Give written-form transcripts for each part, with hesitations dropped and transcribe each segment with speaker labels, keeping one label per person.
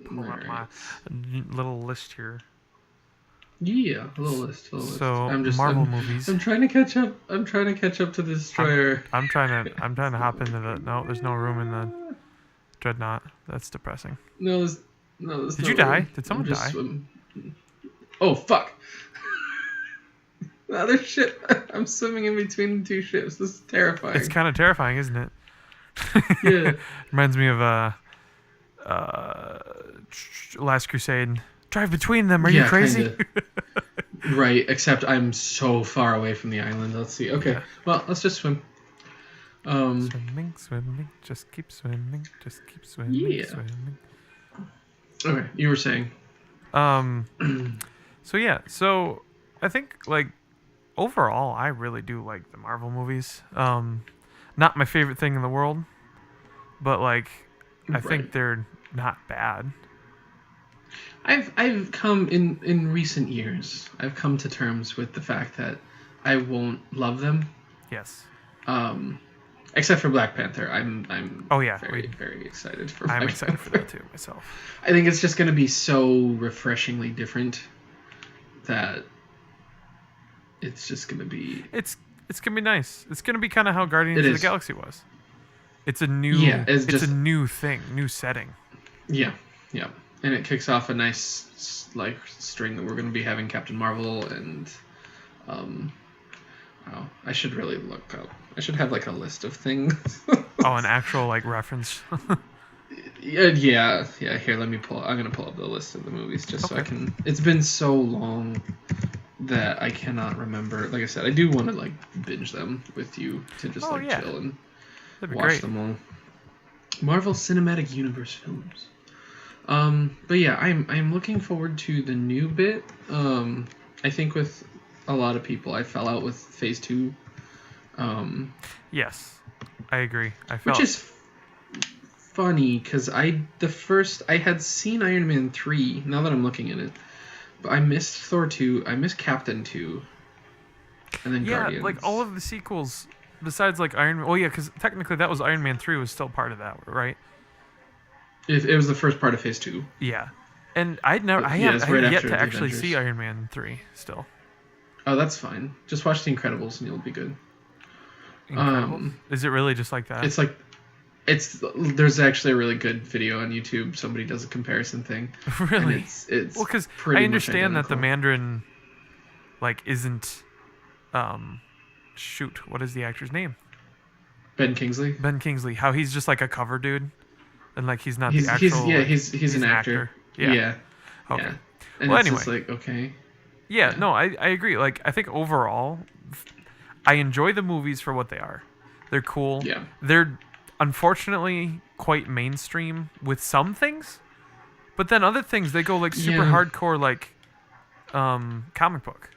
Speaker 1: pull up my little list here.
Speaker 2: Yeah, a little list.
Speaker 1: So Marvel movies.
Speaker 2: I'm trying to catch up. I'm trying to catch up to the Destroyer.
Speaker 1: I'm trying to hop into the. No, there's no room in the Dreadnought. That's depressing.
Speaker 2: No, there's
Speaker 1: Did
Speaker 2: no
Speaker 1: you die?
Speaker 2: room.
Speaker 1: Did someone die?
Speaker 2: Oh fuck! The other ship. I'm swimming in between two ships. This is terrifying.
Speaker 1: It's kind of terrifying, isn't it?
Speaker 2: Yeah.
Speaker 1: Reminds me of Last Crusade. Drive between them. Are you crazy?
Speaker 2: Right. Except I'm so far away from the island. Let's see. Okay. Yeah. Well, let's just swim.
Speaker 1: Swimming. Just keep swimming. Just keep swimming.
Speaker 2: Yeah.
Speaker 1: Swimming.
Speaker 2: Okay. You were saying.
Speaker 1: So I think like overall, I really do like the Marvel movies. Not my favorite thing in the world, but like I think they're not bad.
Speaker 2: I've come in recent years. I've come to terms with the fact that I won't love them.
Speaker 1: Yes.
Speaker 2: Except for Black Panther, I'm very excited for.
Speaker 1: I'm excited for that too myself.
Speaker 2: I think it's just going to be so refreshingly different that it's just going to be.
Speaker 1: It's gonna be nice. It's gonna be kind of how Guardians of the Galaxy was. It's a new. It's a new thing, new setting.
Speaker 2: Yeah. And it kicks off a nice like string that we're going to be having Captain Marvel and wow, I should really look up. I should have like a list of things.
Speaker 1: An actual like reference.
Speaker 2: yeah. Here, let me pull. I'm going to pull up the list of the movies just so I can. It's been so long that I cannot remember. Like I said, I do want to like binge them with you to just chill and watch them all. Marvel Cinematic Universe films. But yeah, I'm looking forward to the new bit. I think with a lot of people, I fell out with Phase 2.
Speaker 1: Yes, I agree.
Speaker 2: Which is funny because I had seen Iron Man 3. Now that I'm looking at it, but I missed Thor 2. I missed Captain 2. And then Guardians.
Speaker 1: Like all of the sequels besides like Iron Man. Well, yeah, because technically that was Iron Man 3 was still part of that, right?
Speaker 2: It was the first part of Phase 2.
Speaker 1: Yeah, and I have yet to actually see Iron Man 3 still.
Speaker 2: Oh, that's fine. Just watch The Incredibles and you'll be good.
Speaker 1: Incredibles? Is it really just like that?
Speaker 2: It's like, there's actually a really good video on YouTube. Somebody does a comparison thing.
Speaker 1: Really?
Speaker 2: It's
Speaker 1: well, because I understand that the Mandarin, like, isn't, shoot, what is the actor's name?
Speaker 2: Ben Kingsley.
Speaker 1: Ben Kingsley. How he's just like a cover dude. And like he's not the actual.
Speaker 2: He's an actor. Yeah.
Speaker 1: Okay.
Speaker 2: Yeah. And
Speaker 1: well,
Speaker 2: it's
Speaker 1: anyway.
Speaker 2: Just like okay.
Speaker 1: Yeah. No, I agree. Like I think overall, I enjoy the movies for what they are. They're cool.
Speaker 2: Yeah.
Speaker 1: They're unfortunately quite mainstream with some things, but then other things they go like super hardcore, like comic book.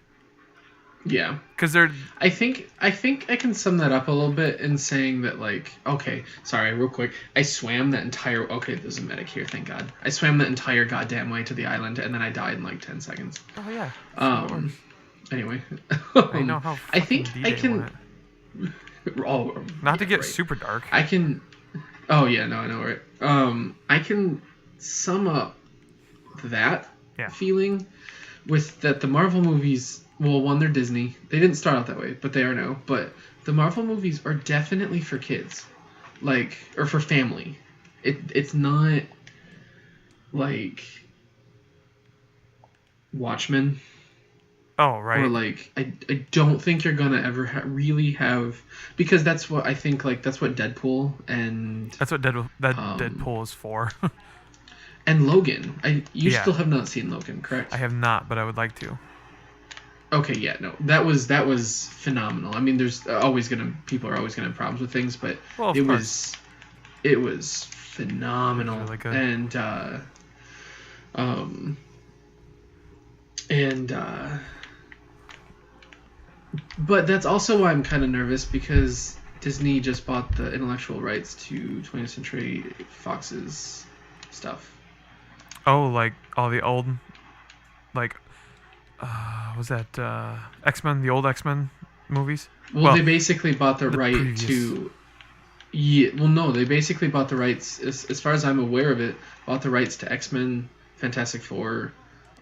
Speaker 2: Yeah.
Speaker 1: Because they're.
Speaker 2: I think I can sum that up a little bit in saying that like real quick. I swam that entire there's a medic here, thank God. I swam that entire goddamn way to the island and then I died in like 10 seconds.
Speaker 1: Oh yeah.
Speaker 2: Anyway.
Speaker 1: I know how.
Speaker 2: I think I can.
Speaker 1: Not to get super dark.
Speaker 2: I can. Oh yeah, no, I know, right? I can sum up that feeling with that the Marvel movies. Well, one, they're Disney. They didn't start out that way, but they are now. But the Marvel movies are definitely for kids, like, or for family. It's not like Watchmen.
Speaker 1: Oh, right.
Speaker 2: Or like, I don't think you're gonna ever really have, because that's what I think. Like that's what Deadpool and
Speaker 1: that's what Deadpool is for.
Speaker 2: And Logan. You still have not seen Logan, correct?
Speaker 1: I have not, but I would like to.
Speaker 2: Okay, yeah, no, that was phenomenal. I mean, people are always gonna have problems with things, but it was phenomenal. Really good. But that's also why I'm kind of nervous because Disney just bought the intellectual rights to 20th Century Fox's stuff.
Speaker 1: Oh, like all the old, like. Was that X-Men, the old X-Men movies?
Speaker 2: Well, they basically bought the right to Yeah, well, no, they basically bought the rights, as far as I'm aware of it, bought the rights to X-Men, Fantastic Four,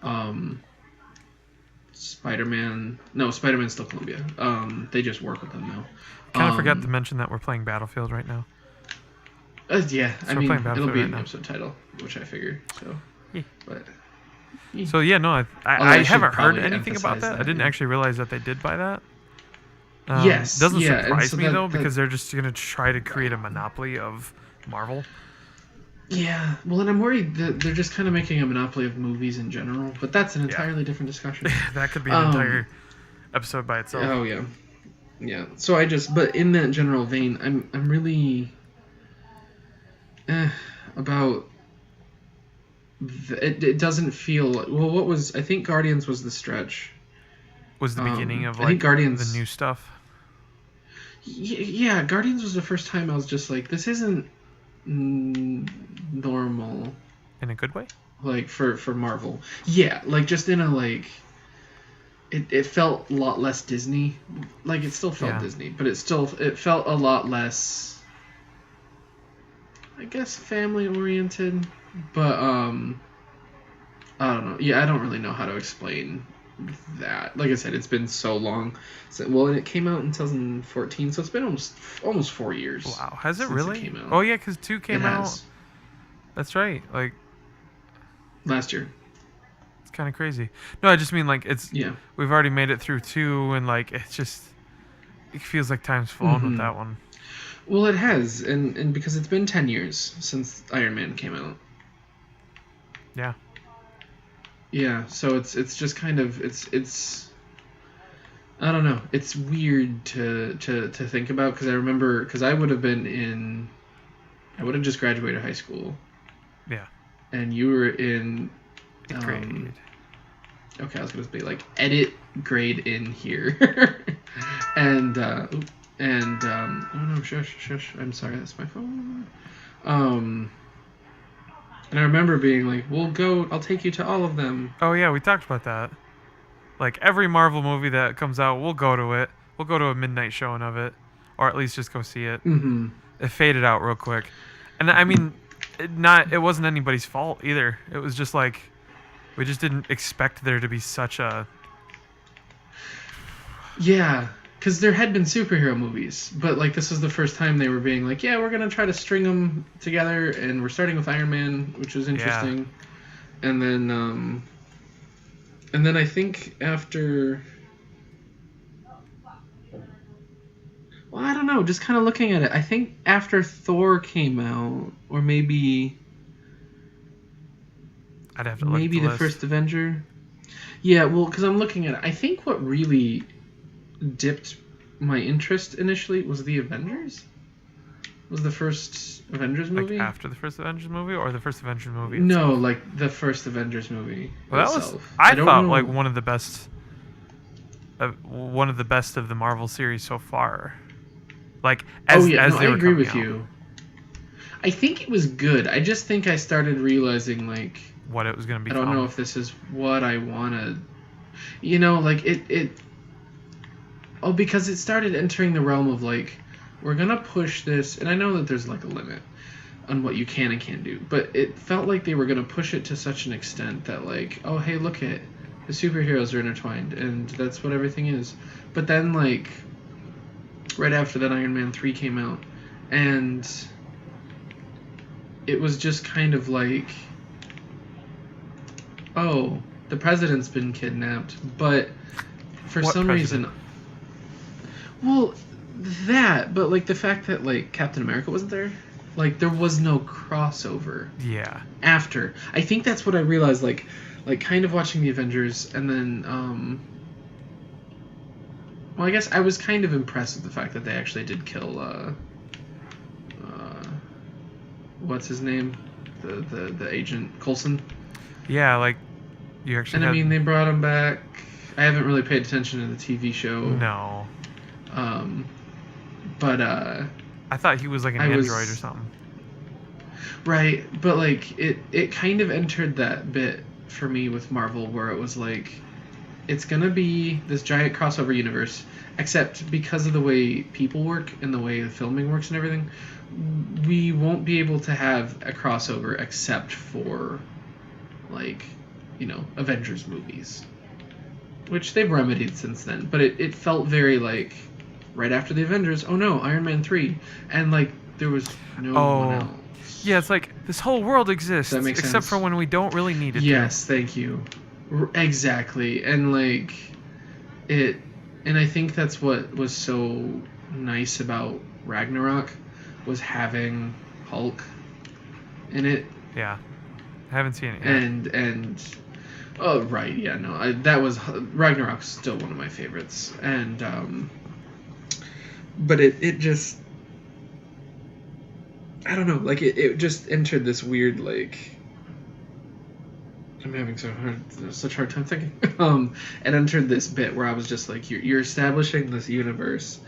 Speaker 2: um, Spider-Man. No, Spider-Man's still Columbia. They just work with them now.
Speaker 1: Kind of forgot to
Speaker 2: Um,
Speaker 1: mention that we're playing Battlefield right now.
Speaker 2: yeah, I
Speaker 1: So we're playing
Speaker 2: mean, it'll
Speaker 1: Battlefield
Speaker 2: be
Speaker 1: right
Speaker 2: in the
Speaker 1: now.
Speaker 2: episode title, which I figure. So,
Speaker 1: Yeah.
Speaker 2: but
Speaker 1: So yeah, no,
Speaker 2: although
Speaker 1: I
Speaker 2: should
Speaker 1: haven't heard
Speaker 2: probably
Speaker 1: anything about
Speaker 2: emphasize
Speaker 1: that. I didn't
Speaker 2: yeah.
Speaker 1: actually realize that they did buy that.
Speaker 2: Yes,
Speaker 1: Doesn't
Speaker 2: yeah, and
Speaker 1: surprise
Speaker 2: so
Speaker 1: me
Speaker 2: that,
Speaker 1: though,
Speaker 2: that
Speaker 1: because they're just gonna try to create a monopoly of Marvel.
Speaker 2: yeah. Well, and I'm worried that they're just kind of making a monopoly of movies in general, but that's an entirely different discussion.
Speaker 1: That could be an entire episode by itself.
Speaker 2: Oh yeah, yeah. So but in that general vein, I'm really about. It doesn't feel well. What was I think Guardians was the stretch.
Speaker 1: Was the beginning of
Speaker 2: I think
Speaker 1: like
Speaker 2: Guardians
Speaker 1: the new stuff.
Speaker 2: Yeah, Guardians was the first time I was just like, this isn't normal.
Speaker 1: In a good way?
Speaker 2: Like for Marvel. Yeah, like just in a like it felt a lot less Disney. Like it still felt Disney, but it felt a lot less I guess family oriented. But I don't know. Yeah, I don't really know how to explain that. Like I said, it's been so long. And it came out in 2014, so it's been almost 4 years.
Speaker 1: Wow, has it really?
Speaker 2: It came out.
Speaker 1: Oh yeah, because 2 came out.
Speaker 2: Has.
Speaker 1: That's right. Like
Speaker 2: last year.
Speaker 1: It's kind of crazy. No, I just mean like it's.
Speaker 2: Yeah.
Speaker 1: We've already made it through 2, and like it feels like time's flown with that one.
Speaker 2: Well, it has, and because it's been 10 years since Iron Man came out.
Speaker 1: Yeah.
Speaker 2: Yeah, so it's just kind of it's I don't know. It's weird to think about because I remember I would have just graduated high school.
Speaker 1: Yeah.
Speaker 2: And you were in
Speaker 1: grade.
Speaker 2: Okay, I was gonna be like edit grade in here, and oh no, shush, I'm sorry, that's my phone. And I remember being like, I'll take you to all of them.
Speaker 1: Oh yeah, we talked about that. Like every Marvel movie that comes out, we'll go to it. We'll go to a midnight showing of it, or at least just go see it.
Speaker 2: Mm-hmm.
Speaker 1: It faded out real quick, and I mean, it wasn't anybody's fault either. It was just like we just didn't expect there to be such a.
Speaker 2: Yeah, because there had been superhero movies, but like this was the first time they were being like, yeah, we're gonna try to string them together, and we're starting with Iron Man, which was interesting, and then I think after, well, I don't know, just kind of looking at it, I think after Thor came out, or maybe
Speaker 1: I'd have to look at
Speaker 2: the first Avenger. Yeah, well, because I'm looking at it, I think what really dipped my interest initially was the Avengers. Was the first Avengers movie?
Speaker 1: Like after the first Avengers movie, or the first Avengers movie
Speaker 2: itself? No,
Speaker 1: like
Speaker 2: the first Avengers movie.
Speaker 1: Well, that
Speaker 2: itself.
Speaker 1: was I thought
Speaker 2: know.
Speaker 1: like one of the best of the Marvel series so far. Like as they were
Speaker 2: I agree with
Speaker 1: out.
Speaker 2: you. I think it was good. I just think I started realizing like
Speaker 1: what it was going to be.
Speaker 2: I don't know if this is what I wanted. You know, like it. Oh, because it started entering the realm of like, we're gonna push this, and I know that there's like a limit on what you can and can't do, but it felt like they were gonna push it to such an extent that like, oh hey, look at the superheroes are intertwined, and that's what everything is. But then like, right after that, Iron Man 3 came out, and it was just kind of like, oh, the president's been kidnapped, but for
Speaker 1: what
Speaker 2: some
Speaker 1: president?
Speaker 2: reason. Well, but like the fact that like Captain America wasn't there, like there was no crossover.
Speaker 1: Yeah.
Speaker 2: After, I think that's what I realized. Like kind of watching the Avengers, and then well, I guess I was kind of impressed with the fact that they actually did kill what's his name, the agent Coulson.
Speaker 1: Yeah, like you actually.
Speaker 2: And
Speaker 1: I
Speaker 2: mean, they brought him back. I haven't really paid attention to the TV show.
Speaker 1: No.
Speaker 2: But
Speaker 1: I thought he was like an android or something.
Speaker 2: Right, but like it kind of entered that bit for me with Marvel where it was like it's gonna be this giant crossover universe, except because of the way people work and the way the filming works and everything, we won't be able to have a crossover except for, like, Avengers movies, which they've remedied since then. But it felt very like right after the Avengers, oh no, Iron Man 3, and like there was no one else.
Speaker 1: Yeah, it's like this whole world exists
Speaker 2: Does that make
Speaker 1: except
Speaker 2: sense?
Speaker 1: for when we don't really need it.
Speaker 2: Yes, thank you. Exactly. And like it and I think that's what was so nice about Ragnarok, was having Hulk in it.
Speaker 1: Yeah, I haven't seen it yet.
Speaker 2: And oh right, yeah, no, that was Ragnarok's still one of my favorites. And but it just, I don't know, like it just entered this weird, like, I'm having such a hard time thinking. It entered this bit where I was just like, you're establishing this universe,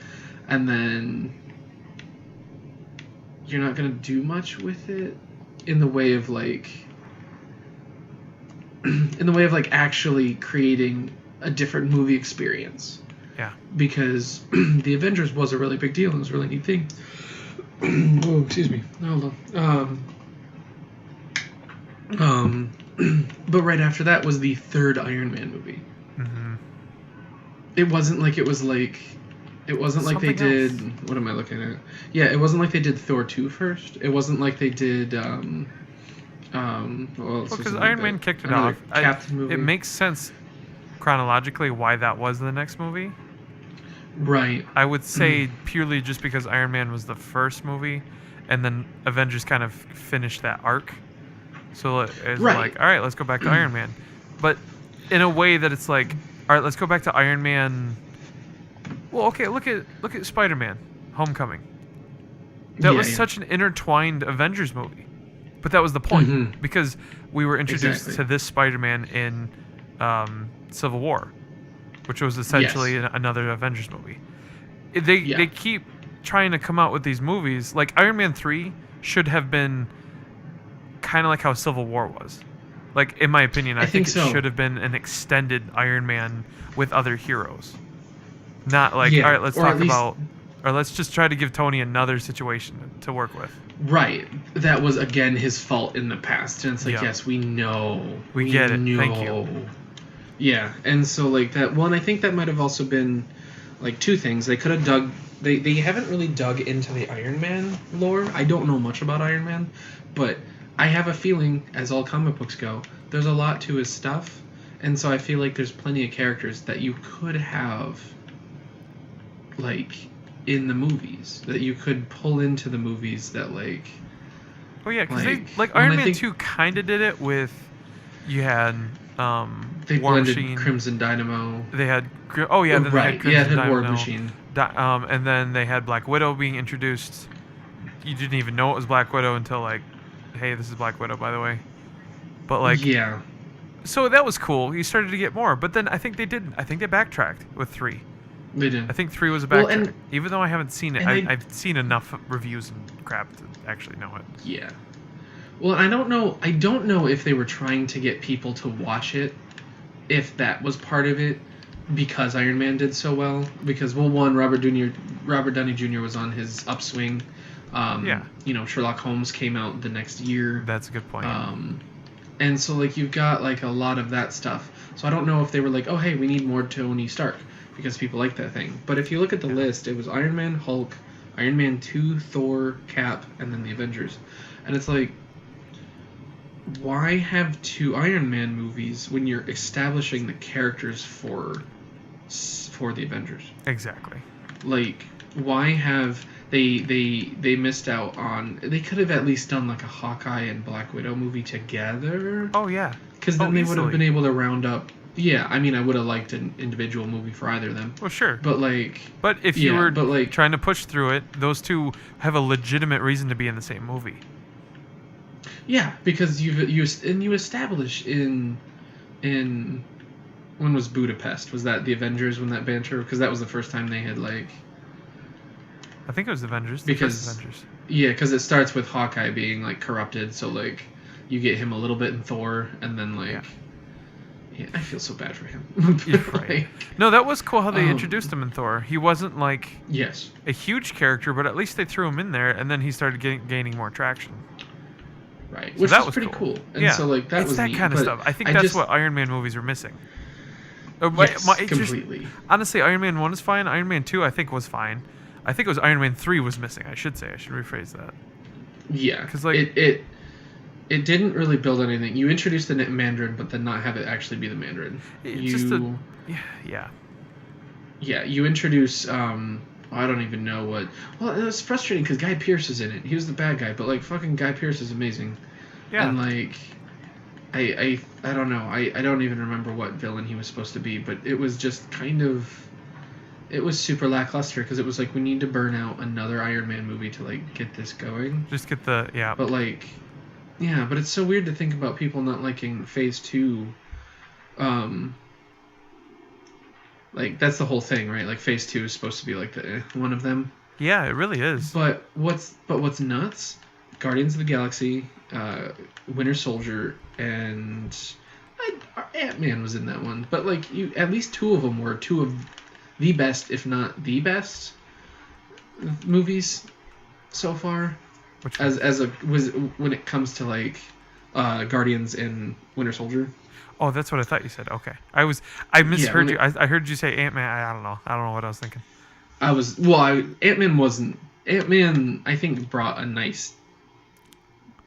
Speaker 2: and then you're not gonna do much with it in the way of like actually creating a different movie experience.
Speaker 1: Yeah.
Speaker 2: Because the Avengers was a really big deal and it was a really neat thing. Oh, excuse me. Hold on. But right after that was the third Iron Man movie.
Speaker 1: Mm-hmm.
Speaker 2: It wasn't like it was like... It wasn't like they did... Else. What am I looking at? Yeah, it wasn't like they did Thor 2 first. It wasn't like they did...
Speaker 1: because Iron Man kicked it off.
Speaker 2: Captain movie.
Speaker 1: It makes sense chronologically why that was the next movie.
Speaker 2: Right.
Speaker 1: I would say purely just because Iron Man was the first movie, and then Avengers kind of finished that arc. So it's like, all right, let's go back to Iron Man. But in a way that it's like, all right, let's go back to Iron Man. Well, okay, look at Spider-Man, Homecoming. That was such an intertwined Avengers movie. But that was the point, because we were introduced to this Spider-Man in Civil War, which was essentially another Avengers movie. They keep trying to come out with these movies. Like Iron Man 3 should have been kind of like how Civil War was. Like, in my opinion, I think it should have been an extended Iron Man with other heroes. Not like, all right, let's talk about... Or let's just try to give Tony another situation to work with.
Speaker 2: Right. That was, again, his fault in the past. And it's like, yes, we know.
Speaker 1: We get it. Thank you.
Speaker 2: Yeah. And so, like, that one, I think that might have also been, like, two things. They could have dug... They haven't really dug into the Iron Man lore. I don't know much about Iron Man. But I have a feeling, as all comic books go, there's a lot to his stuff. And so I feel like there's plenty of characters that you could have, like... in the movies, that you could pull into the movies that, like...
Speaker 1: Oh, yeah, because Iron Man 2 kind of did it with... You had
Speaker 2: they
Speaker 1: War
Speaker 2: blended
Speaker 1: Machine.
Speaker 2: Crimson Dynamo.
Speaker 1: They had... Oh, yeah, then
Speaker 2: right.
Speaker 1: they had Crimson
Speaker 2: War
Speaker 1: Dynamo.
Speaker 2: Machine.
Speaker 1: And then they had Black Widow being introduced. You didn't even know it was Black Widow until, like... Hey, this is Black Widow, by the way. But, like...
Speaker 2: Yeah.
Speaker 1: So that was cool. You started to get more. But then I think they didn't. I think they backtracked with 3.
Speaker 2: They did.
Speaker 1: I think 3 was a backtrack. Even though I haven't seen it, I've seen enough reviews and crap to actually know it.
Speaker 2: Yeah. Well, I don't know if they were trying to get people to watch it, if that was part of it, because Iron Man did so well. Because, well, one, Robert Downey Jr. was on his upswing. Sherlock Holmes came out the next year.
Speaker 1: That's a good point.
Speaker 2: And so, like, you've got, like, a lot of that stuff. So I don't know if they were like, oh, hey, we need more Tony Stark, because people like that thing. But if you look at the list, it was Iron Man, Hulk, Iron Man 2, Thor, Cap, and then the Avengers. And it's like, why have 2 Iron Man movies when you're establishing the characters for the Avengers?
Speaker 1: Exactly.
Speaker 2: Like, why have they missed out on... They could have at least done, like, a Hawkeye and Black Widow movie together.
Speaker 1: Oh, yeah.
Speaker 2: Because then they would have been able to round up... Yeah, I mean, I would have liked an individual movie for either of them.
Speaker 1: Well, sure.
Speaker 2: But, like...
Speaker 1: But if you were trying to push through it, those 2 have a legitimate reason to be in the same movie.
Speaker 2: Yeah, because you establish in when was Budapest? Was that the Avengers when that banter? Because that was the first time they had, like...
Speaker 1: I think it was Avengers.
Speaker 2: Avengers. Yeah, because it starts with Hawkeye being, like, corrupted, so, like, you get him a little bit in Thor, and then, like... Yeah, I feel so bad for him.
Speaker 1: Yeah, right.
Speaker 2: Like,
Speaker 1: No, that was cool how they introduced him in Thor. He wasn't like
Speaker 2: yes.
Speaker 1: a huge character, but at least they threw him in there, and then he started gaining more traction.
Speaker 2: Right,
Speaker 1: So
Speaker 2: which
Speaker 1: that
Speaker 2: was
Speaker 1: was
Speaker 2: pretty cool. And
Speaker 1: Yeah,
Speaker 2: so like that
Speaker 1: it's
Speaker 2: was
Speaker 1: that
Speaker 2: neat.
Speaker 1: kind of
Speaker 2: But
Speaker 1: stuff. I think
Speaker 2: I
Speaker 1: that's
Speaker 2: just
Speaker 1: what Iron Man movies are missing.
Speaker 2: yes,
Speaker 1: It just,
Speaker 2: completely.
Speaker 1: honestly, Iron Man 1 is fine. Iron Man 2, I think, was fine. I think it was Iron Man 3 was missing. I should rephrase that.
Speaker 2: Yeah,
Speaker 1: 'Cause, like-
Speaker 2: it didn't really build anything. You introduced the Mandarin, but then not have it actually be the Mandarin.
Speaker 1: It's just
Speaker 2: Yeah, you introduce I don't even know what. Well, it was frustrating because Guy Pearce is in it. He was the bad guy, but like fucking Guy Pearce is amazing.
Speaker 1: Yeah.
Speaker 2: And like, I don't know. I don't even remember what villain he was supposed to be, but it was just kind of. It was super lackluster because it was like we need to burn out another Iron Man movie to like get this going.
Speaker 1: Just get the
Speaker 2: But like, yeah, but it's so weird to think about people not liking Phase 2. Like that's the whole thing, right? Like Phase 2 is supposed to be like the one of them.
Speaker 1: Yeah, it really is.
Speaker 2: But what's nuts? Guardians of the Galaxy, Winter Soldier, and Ant-Man was in that one. But like you, at least two of them were two of the best, if not the best, movies so far.
Speaker 1: Which
Speaker 2: When it comes to like Guardians and Winter Soldier.
Speaker 1: Oh, that's what I thought you said. Okay, I misheard you. I heard you say Ant-Man. I don't know. I don't know what I was thinking.
Speaker 2: Ant-Man I think brought a nice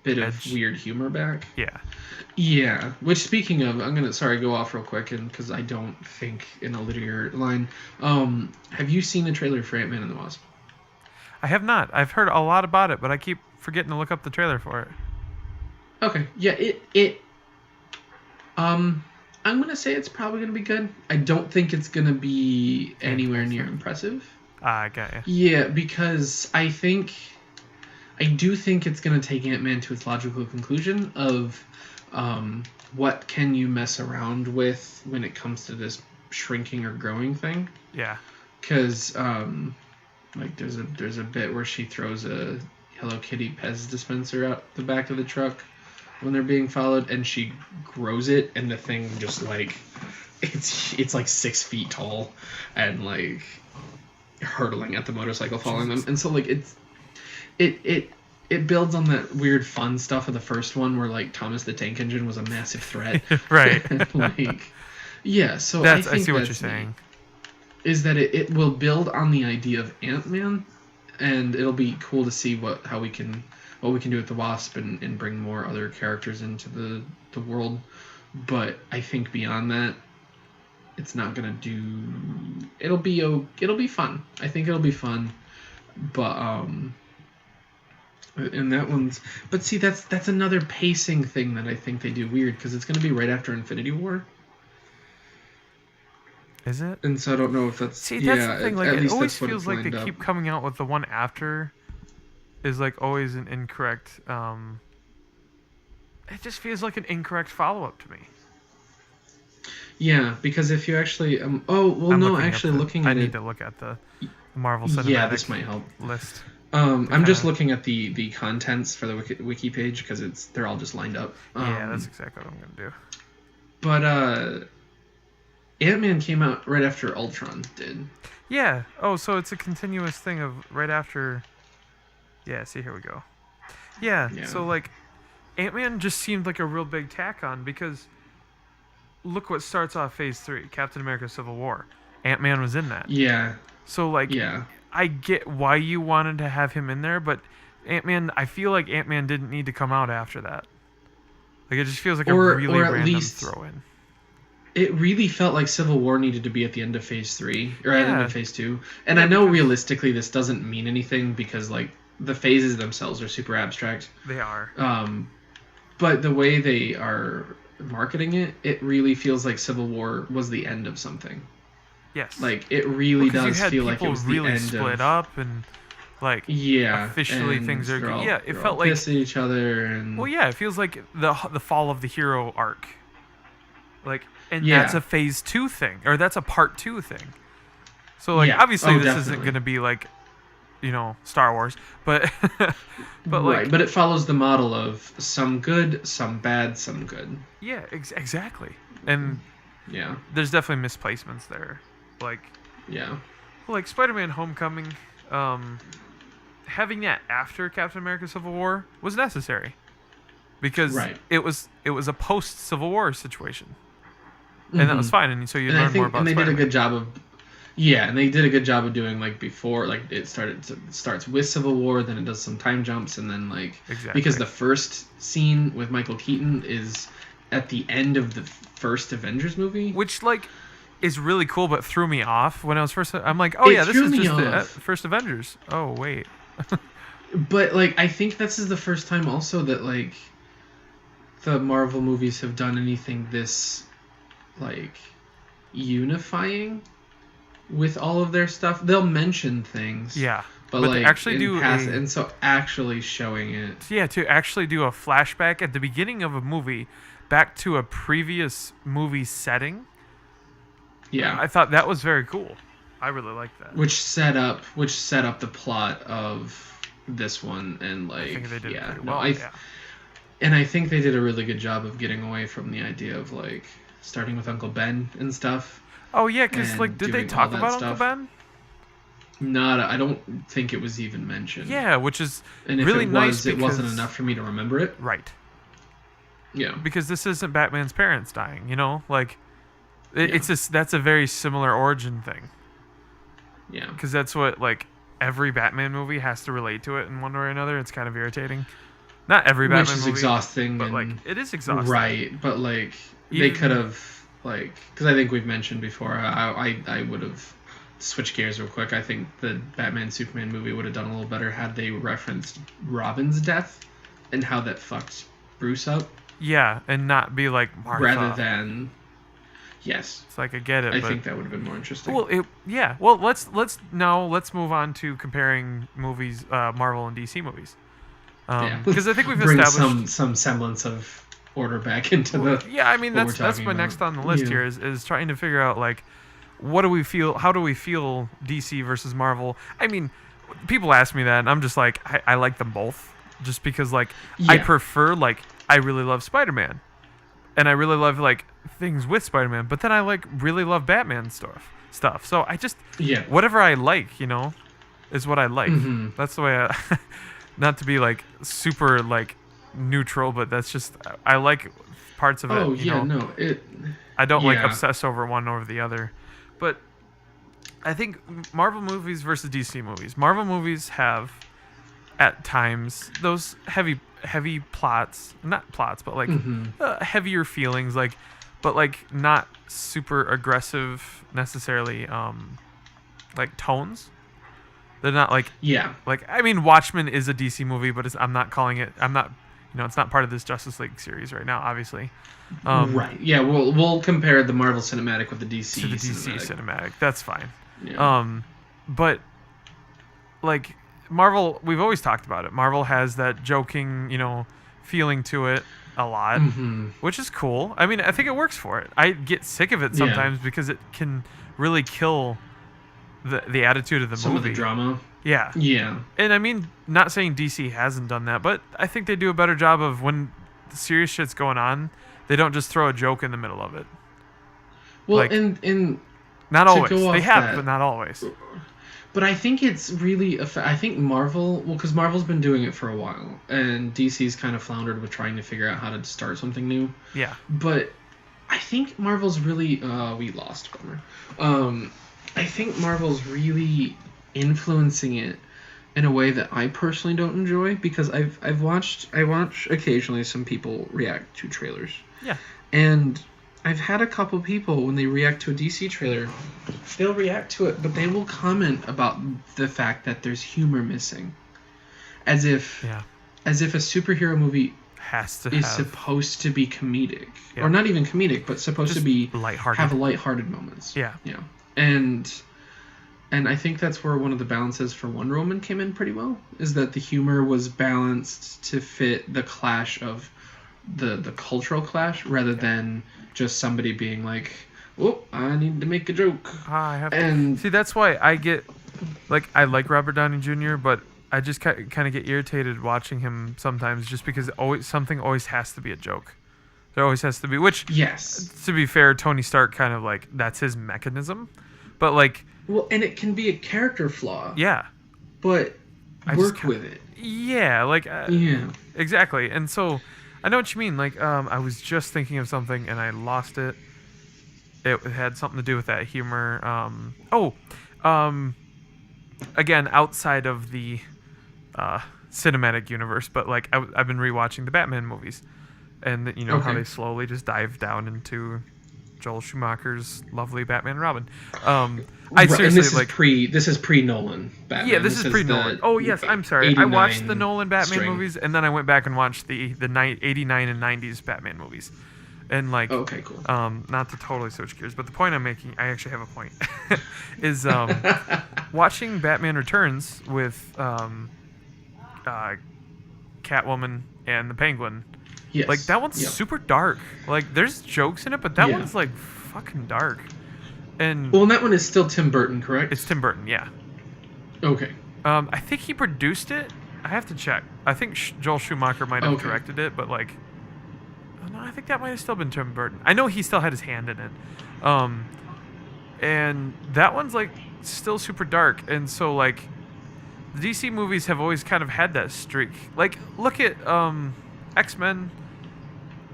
Speaker 2: bit of weird humor back.
Speaker 1: Yeah.
Speaker 2: Yeah. Which, speaking of, I'm gonna go off real quick, and because I don't think in a linear line. Have you seen the trailer for Ant-Man and the Wasp?
Speaker 1: I have not. I've heard a lot about it, but I keep forgetting to look up the trailer for it.
Speaker 2: Okay. Yeah. I'm gonna say it's probably gonna be good. I don't think it's gonna be anywhere near impressive.
Speaker 1: I got you.
Speaker 2: Yeah, because I do think it's gonna take Ant-Man to its logical conclusion of what can you mess around with when it comes to this shrinking or growing thing.
Speaker 1: Yeah.
Speaker 2: Because like there's a bit where she throws a Hello Kitty Pez dispenser out the back of the truck when they're being followed, and she grows it, and the thing just like it's like 6 feet tall and like hurtling at the motorcycle following them. And so like it builds on that weird fun stuff of the first one where like Thomas the Tank Engine was a massive threat.
Speaker 1: Right.
Speaker 2: Like yeah, so
Speaker 1: I
Speaker 2: think
Speaker 1: see what you're saying.
Speaker 2: Is that it will build on the idea of Ant-Man, and it'll be cool to see what we can do with the Wasp and bring more other characters into the world. But I think beyond that, it's not gonna do. It'll be fun. I think it'll be fun, but and that one's. But see, that's another pacing thing that I think they do weird because it's gonna be right after Infinity War.
Speaker 1: Is it?
Speaker 2: And so I don't know if that's.
Speaker 1: See, that's the thing. Like,
Speaker 2: at
Speaker 1: it
Speaker 2: least
Speaker 1: always
Speaker 2: that's what
Speaker 1: feels
Speaker 2: it's
Speaker 1: like they
Speaker 2: lined
Speaker 1: keep
Speaker 2: up.
Speaker 1: coming out with the one after. Is like always an incorrect. It just feels like an incorrect follow-up to me.
Speaker 2: Yeah, because if you actually
Speaker 1: I'm
Speaker 2: looking at
Speaker 1: I
Speaker 2: it.
Speaker 1: need to look at the Marvel Cinematic
Speaker 2: Yeah, this might help.
Speaker 1: list.
Speaker 2: I'm just looking at the contents for the wiki page because they're all just lined up.
Speaker 1: Yeah, that's exactly what I'm gonna do.
Speaker 2: But Ant-Man came out right after Ultron did.
Speaker 1: Yeah. Oh, so it's a continuous thing of right after. Yeah. See, here we go. Yeah. So like, Ant-Man just seemed like a real big tack on because. Look what starts off Phase 3, Captain America: Civil War. Ant-Man was in that.
Speaker 2: Yeah.
Speaker 1: So like, I get why you wanted to have him in there, but Ant-Man, I feel like Ant-Man didn't need to come out after that. Like it just feels like a really random throw in.
Speaker 2: It really felt like Civil War needed to be at the end of Phase 3 or at the end of Phase 2. And I know realistically this doesn't mean anything because like the phases themselves are super abstract.
Speaker 1: They are.
Speaker 2: But the way they are marketing it really feels like Civil War was the end of something.
Speaker 1: Yes.
Speaker 2: Like it really does feel like it was
Speaker 1: really
Speaker 2: the end
Speaker 1: split
Speaker 2: of,
Speaker 1: up and like officially things are it felt like
Speaker 2: pissing each other and
Speaker 1: it feels like the fall of the hero arc. Like that's a Phase 2 thing or that's a Part 2 thing. So like obviously this isn't going to be like Star Wars, but
Speaker 2: but it follows the model of some good, some bad, some good.
Speaker 1: Yeah, exactly. And
Speaker 2: Yeah.
Speaker 1: there's definitely misplacements there. Like
Speaker 2: Yeah.
Speaker 1: Spider-Man: Homecoming, having that after Captain America: Civil War was necessary because
Speaker 2: Right.
Speaker 1: it was a post Civil War situation, and that was
Speaker 2: Hmm.
Speaker 1: fine. And so you
Speaker 2: And I
Speaker 1: learn more
Speaker 2: think, and
Speaker 1: about
Speaker 2: they did a
Speaker 1: Spider-Man.
Speaker 2: good job of, yeah, and they did a good job of doing like before, like it starts with Civil War, then it does some time jumps, and then like because
Speaker 1: Exactly.
Speaker 2: the first scene with Michael Keaton is at the end of the first Avengers movie.
Speaker 1: Which is really cool, but threw me off when I was first. I'm like, oh
Speaker 2: It
Speaker 1: yeah, this
Speaker 2: threw
Speaker 1: is
Speaker 2: me
Speaker 1: just the
Speaker 2: off,
Speaker 1: first Avengers. Oh wait,
Speaker 2: but like I think this is the first time also that like the Marvel movies have done anything this like unifying with all of their stuff. They'll mention things,
Speaker 1: yeah,
Speaker 2: but
Speaker 1: but to
Speaker 2: like
Speaker 1: actually
Speaker 2: in
Speaker 1: do
Speaker 2: past, and so actually showing it.
Speaker 1: to actually do a flashback at the beginning of a movie back to a previous movie setting,
Speaker 2: Yeah,
Speaker 1: I thought that was very cool. I really liked that.
Speaker 2: which set up the plot of this one, and
Speaker 1: I
Speaker 2: like
Speaker 1: think they did it
Speaker 2: yeah,
Speaker 1: pretty
Speaker 2: no,
Speaker 1: well.
Speaker 2: I
Speaker 1: Yeah.
Speaker 2: and I think they did a really good job of getting away from the idea of like starting with Uncle Ben and stuff,
Speaker 1: Oh yeah, because
Speaker 2: and
Speaker 1: did they
Speaker 2: doing all
Speaker 1: talk
Speaker 2: that
Speaker 1: about Uncle
Speaker 2: stuff.
Speaker 1: Ben?
Speaker 2: Not, I don't think it was even mentioned.
Speaker 1: Yeah, which is
Speaker 2: And if
Speaker 1: really
Speaker 2: it
Speaker 1: nice
Speaker 2: was, it wasn't
Speaker 1: because
Speaker 2: enough for me to remember it.
Speaker 1: right,
Speaker 2: Yeah.
Speaker 1: because this isn't Batman's parents dying. Like
Speaker 2: Yeah.
Speaker 1: it's just that's a very similar origin thing.
Speaker 2: Yeah.
Speaker 1: Because that's what every Batman movie has to relate to it in one way or another. It's kind of irritating. Not every
Speaker 2: Which
Speaker 1: Batman
Speaker 2: is
Speaker 1: movie,
Speaker 2: exhausting,
Speaker 1: but
Speaker 2: and
Speaker 1: it is exhausting.
Speaker 2: right, but like they
Speaker 1: Even-
Speaker 2: could have like, because I think we've mentioned before, I would have switched gears real quick. I think the Batman Superman movie would have done a little better had they referenced Robin's death and how that fucked Bruce up,
Speaker 1: Yeah, and not be like Martha.
Speaker 2: rather than yes.
Speaker 1: It's like I get it,
Speaker 2: I
Speaker 1: but
Speaker 2: think that would have been more interesting.
Speaker 1: well, yeah. Well, let's move on to comparing movies, Marvel and DC movies.
Speaker 2: Yeah.
Speaker 1: Because I think we've
Speaker 2: bring
Speaker 1: established
Speaker 2: some semblance of order back into the.
Speaker 1: yeah, I mean
Speaker 2: what we're
Speaker 1: that's
Speaker 2: talking
Speaker 1: my
Speaker 2: about.
Speaker 1: next on the list
Speaker 2: Yeah.
Speaker 1: here is trying to figure out like what do we feel, how do we feel DC versus Marvel? I mean, people ask me that and I'm just like I like them both just because like I
Speaker 2: Yeah.
Speaker 1: prefer I really love Spider-Man and I really love things with Spider-Man, but then I really love Batman stuff. So I just
Speaker 2: Yeah.
Speaker 1: whatever I like, is what I like.
Speaker 2: Mhm.
Speaker 1: That's the way I not to be super neutral, but that's just I like parts of it.
Speaker 2: Oh yeah, no, it.
Speaker 1: I don't
Speaker 2: yeah.
Speaker 1: obsess over one over the other. But I think Marvel movies versus DC movies. Marvel movies have at times those heavy plots, not plots, but
Speaker 2: Mhm.
Speaker 1: heavier feelings but not super aggressive necessarily tones. They're not
Speaker 2: Yeah.
Speaker 1: I mean, Watchmen is a DC movie, but I'm not calling it. I'm not. It's not part of this Justice League series right now, obviously.
Speaker 2: Right. Yeah. We'll compare the Marvel cinematic with the DC
Speaker 1: To the DC cinematic. That's fine.
Speaker 2: Yeah.
Speaker 1: But Marvel, we've always talked about it. Marvel has that joking, feeling to it a lot,
Speaker 2: Mhm.
Speaker 1: which is cool. I mean, I think it works for it. I get sick of it sometimes because it can really kill the attitude of the
Speaker 2: Some
Speaker 1: movie.
Speaker 2: of the drama.
Speaker 1: Yeah.
Speaker 2: Yeah.
Speaker 1: And I mean, not saying DC hasn't done that, but I think they do a better job of when the serious shit's going on, they don't just throw a joke in the middle of it.
Speaker 2: Well,
Speaker 1: Like-
Speaker 2: and
Speaker 1: Not
Speaker 2: To
Speaker 1: always.
Speaker 2: go
Speaker 1: They
Speaker 2: off
Speaker 1: have,
Speaker 2: that-
Speaker 1: but not always.
Speaker 2: but I think it's really I think Marvel, well, because Marvel's been doing it for a while, and DC's kind of floundered with trying to figure out how to start something new.
Speaker 1: Yeah.
Speaker 2: But I think Marvel's really we lost, bummer. I think Marvel's really influencing it in a way that I personally don't enjoy, because I watch occasionally some people react to trailers.
Speaker 1: Yeah.
Speaker 2: And I've had a couple people, when they react to a DC trailer, they'll react to it, but they will comment about the fact that there's humor missing, as if
Speaker 1: Yeah.
Speaker 2: a superhero movie
Speaker 1: Has to
Speaker 2: is
Speaker 1: have
Speaker 2: supposed to be comedic,
Speaker 1: Yeah.
Speaker 2: or not even comedic, but supposed
Speaker 1: just
Speaker 2: to be
Speaker 1: lighthearted.
Speaker 2: have lighthearted moments.
Speaker 1: Yeah.
Speaker 2: Yeah. And I think that's where one of the balances for Wonder Woman came in pretty well, is that the humor was balanced to fit the clash of the cultural clash, rather than just somebody being like, "Oh, I need to make a joke."
Speaker 1: I have
Speaker 2: And
Speaker 1: see. That's why I get I like Robert Downey Jr., but I just kind of get irritated watching him sometimes, just because something always has to be a joke. There always has to be. Which,
Speaker 2: Yes.
Speaker 1: to be fair, Tony Stark kind of like that's his mechanism. But like,
Speaker 2: Well, and it can be a character flaw.
Speaker 1: yeah,
Speaker 2: But
Speaker 1: I
Speaker 2: work
Speaker 1: just
Speaker 2: with it.
Speaker 1: yeah, like
Speaker 2: Yeah.
Speaker 1: exactly. And so I know what you mean. Like, I was just thinking of something and I lost it. It had something to do with that humor. Again, outside of the cinematic universe, but like I've been rewatching the Batman movies, and you know how
Speaker 2: Okay.
Speaker 1: they slowly just dive down into Joel Schumacher's lovely Batman and Robin. I
Speaker 2: Right, and
Speaker 1: seriously
Speaker 2: this is
Speaker 1: like.
Speaker 2: pre Nolan Batman.
Speaker 1: Yeah, this is pre-Nolan. Oh yes, I'm sorry. I watched the Nolan Batman
Speaker 2: string.
Speaker 1: movies, and then I went back and watched the 89 and 90s Batman movies, and like,
Speaker 2: Okay, cool.
Speaker 1: not to totally switch gears, but the point I'm making, I actually have a point, is watching Batman Returns with Catwoman and the Penguin.
Speaker 2: Yes.
Speaker 1: Like that one's
Speaker 2: Yep.
Speaker 1: super dark. Like there's jokes in it, but that
Speaker 2: Yeah.
Speaker 1: one's like fucking dark. And
Speaker 2: Well, and that one is still Tim Burton, correct?
Speaker 1: it's Tim Burton, yeah.
Speaker 2: Okay.
Speaker 1: I think he produced it. I have to check. I think Joel Schumacher might have
Speaker 2: Okay.
Speaker 1: directed it, but like, oh, no, I think that might have still been Tim Burton. I know he still had his hand in it. And that one's like still super dark, and so like, the DC movies have always kind of had that streak. Like, look at X-Men,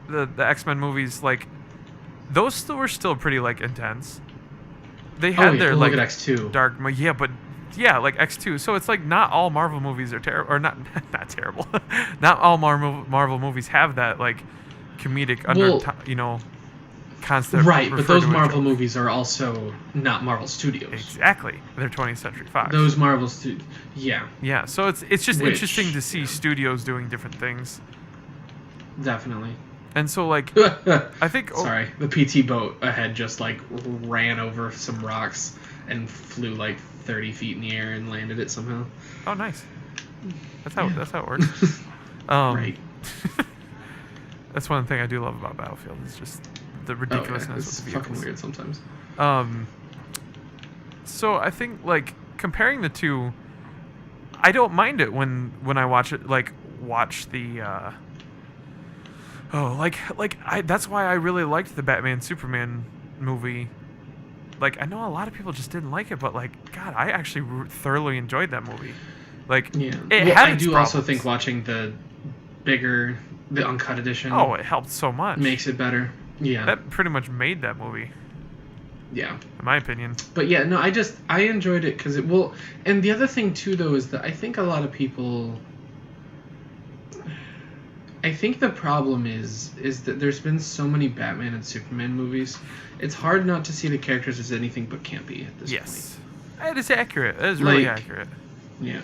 Speaker 1: the X-Men movies. Like, those still were still pretty like intense. They had their
Speaker 2: look
Speaker 1: like
Speaker 2: at X2.
Speaker 1: dark, yeah, but yeah, like X2. So it's like not all Marvel movies are terrible, or not not terrible. Not all Marvel movies have that like comedic concept.
Speaker 2: Right, but
Speaker 1: referred
Speaker 2: those
Speaker 1: to as
Speaker 2: Marvel
Speaker 1: joke.
Speaker 2: movies are also not Marvel Studios.
Speaker 1: Exactly, they're 20th Century Fox.
Speaker 2: Those Marvel Studios, yeah,
Speaker 1: Yeah, so it's just
Speaker 2: Which-
Speaker 1: interesting to see studios doing different things,
Speaker 2: definitely.
Speaker 1: and so like I think
Speaker 2: Sorry, the PT boat ahead just like ran over some rocks and flew like 30 feet in the air and landed it somehow.
Speaker 1: Oh, nice. That's how
Speaker 2: Yeah.
Speaker 1: it works.
Speaker 2: Right.
Speaker 1: That's one thing I do love about Battlefield. Is just the
Speaker 2: Oh, yeah.
Speaker 1: ridiculousness
Speaker 2: It's
Speaker 1: with the
Speaker 2: fucking
Speaker 1: vehicles.
Speaker 2: weird sometimes.
Speaker 1: So I think like comparing the two, I don't mind it when I watch it. Like watch the. That's why I really liked the Batman Superman movie. Like I know a lot of people just didn't like it, but like God, I actually thoroughly enjoyed that movie. Like
Speaker 2: Yeah.
Speaker 1: it
Speaker 2: Well,
Speaker 1: had
Speaker 2: I
Speaker 1: its
Speaker 2: do also
Speaker 1: problems.
Speaker 2: think watching the uncut edition
Speaker 1: Oh, it helped so much.
Speaker 2: makes it better. Yeah.
Speaker 1: That pretty much made that movie,
Speaker 2: Yeah.
Speaker 1: in my opinion.
Speaker 2: But yeah, no, I enjoyed it because and the other thing too though is that I think a lot of people, I think the problem is that there's been so many Batman and Superman movies, it's hard not to see the characters as anything but campy at this
Speaker 1: Yes, it is accurate. It is really
Speaker 2: Like-
Speaker 1: accurate.
Speaker 2: point. Yeah.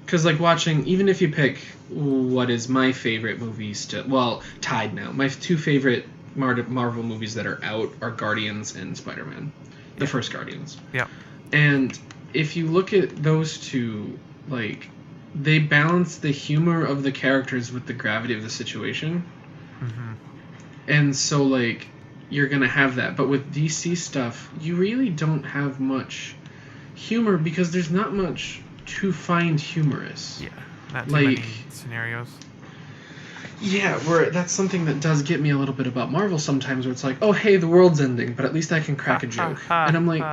Speaker 2: Because like watching, even if you pick what is my favorite movie still, well, tied now. My two favorite Marvel movies that are out are Guardians and Spider-Man, the first Guardians.
Speaker 1: Yeah.
Speaker 2: And if you look at those two, like, they balance the humor of the characters with the gravity of the situation.
Speaker 1: Hmm.
Speaker 2: And so, like, you're going to have that. But with DC stuff, you really don't have much humor because there's not much to find humorous.
Speaker 1: Yeah, not too
Speaker 2: Like-
Speaker 1: many scenarios.
Speaker 2: Yeah, where that's something that does get me a little bit about Marvel sometimes, where it's like, oh, hey, the world's ending, but at least I can crack a joke. And I'm like,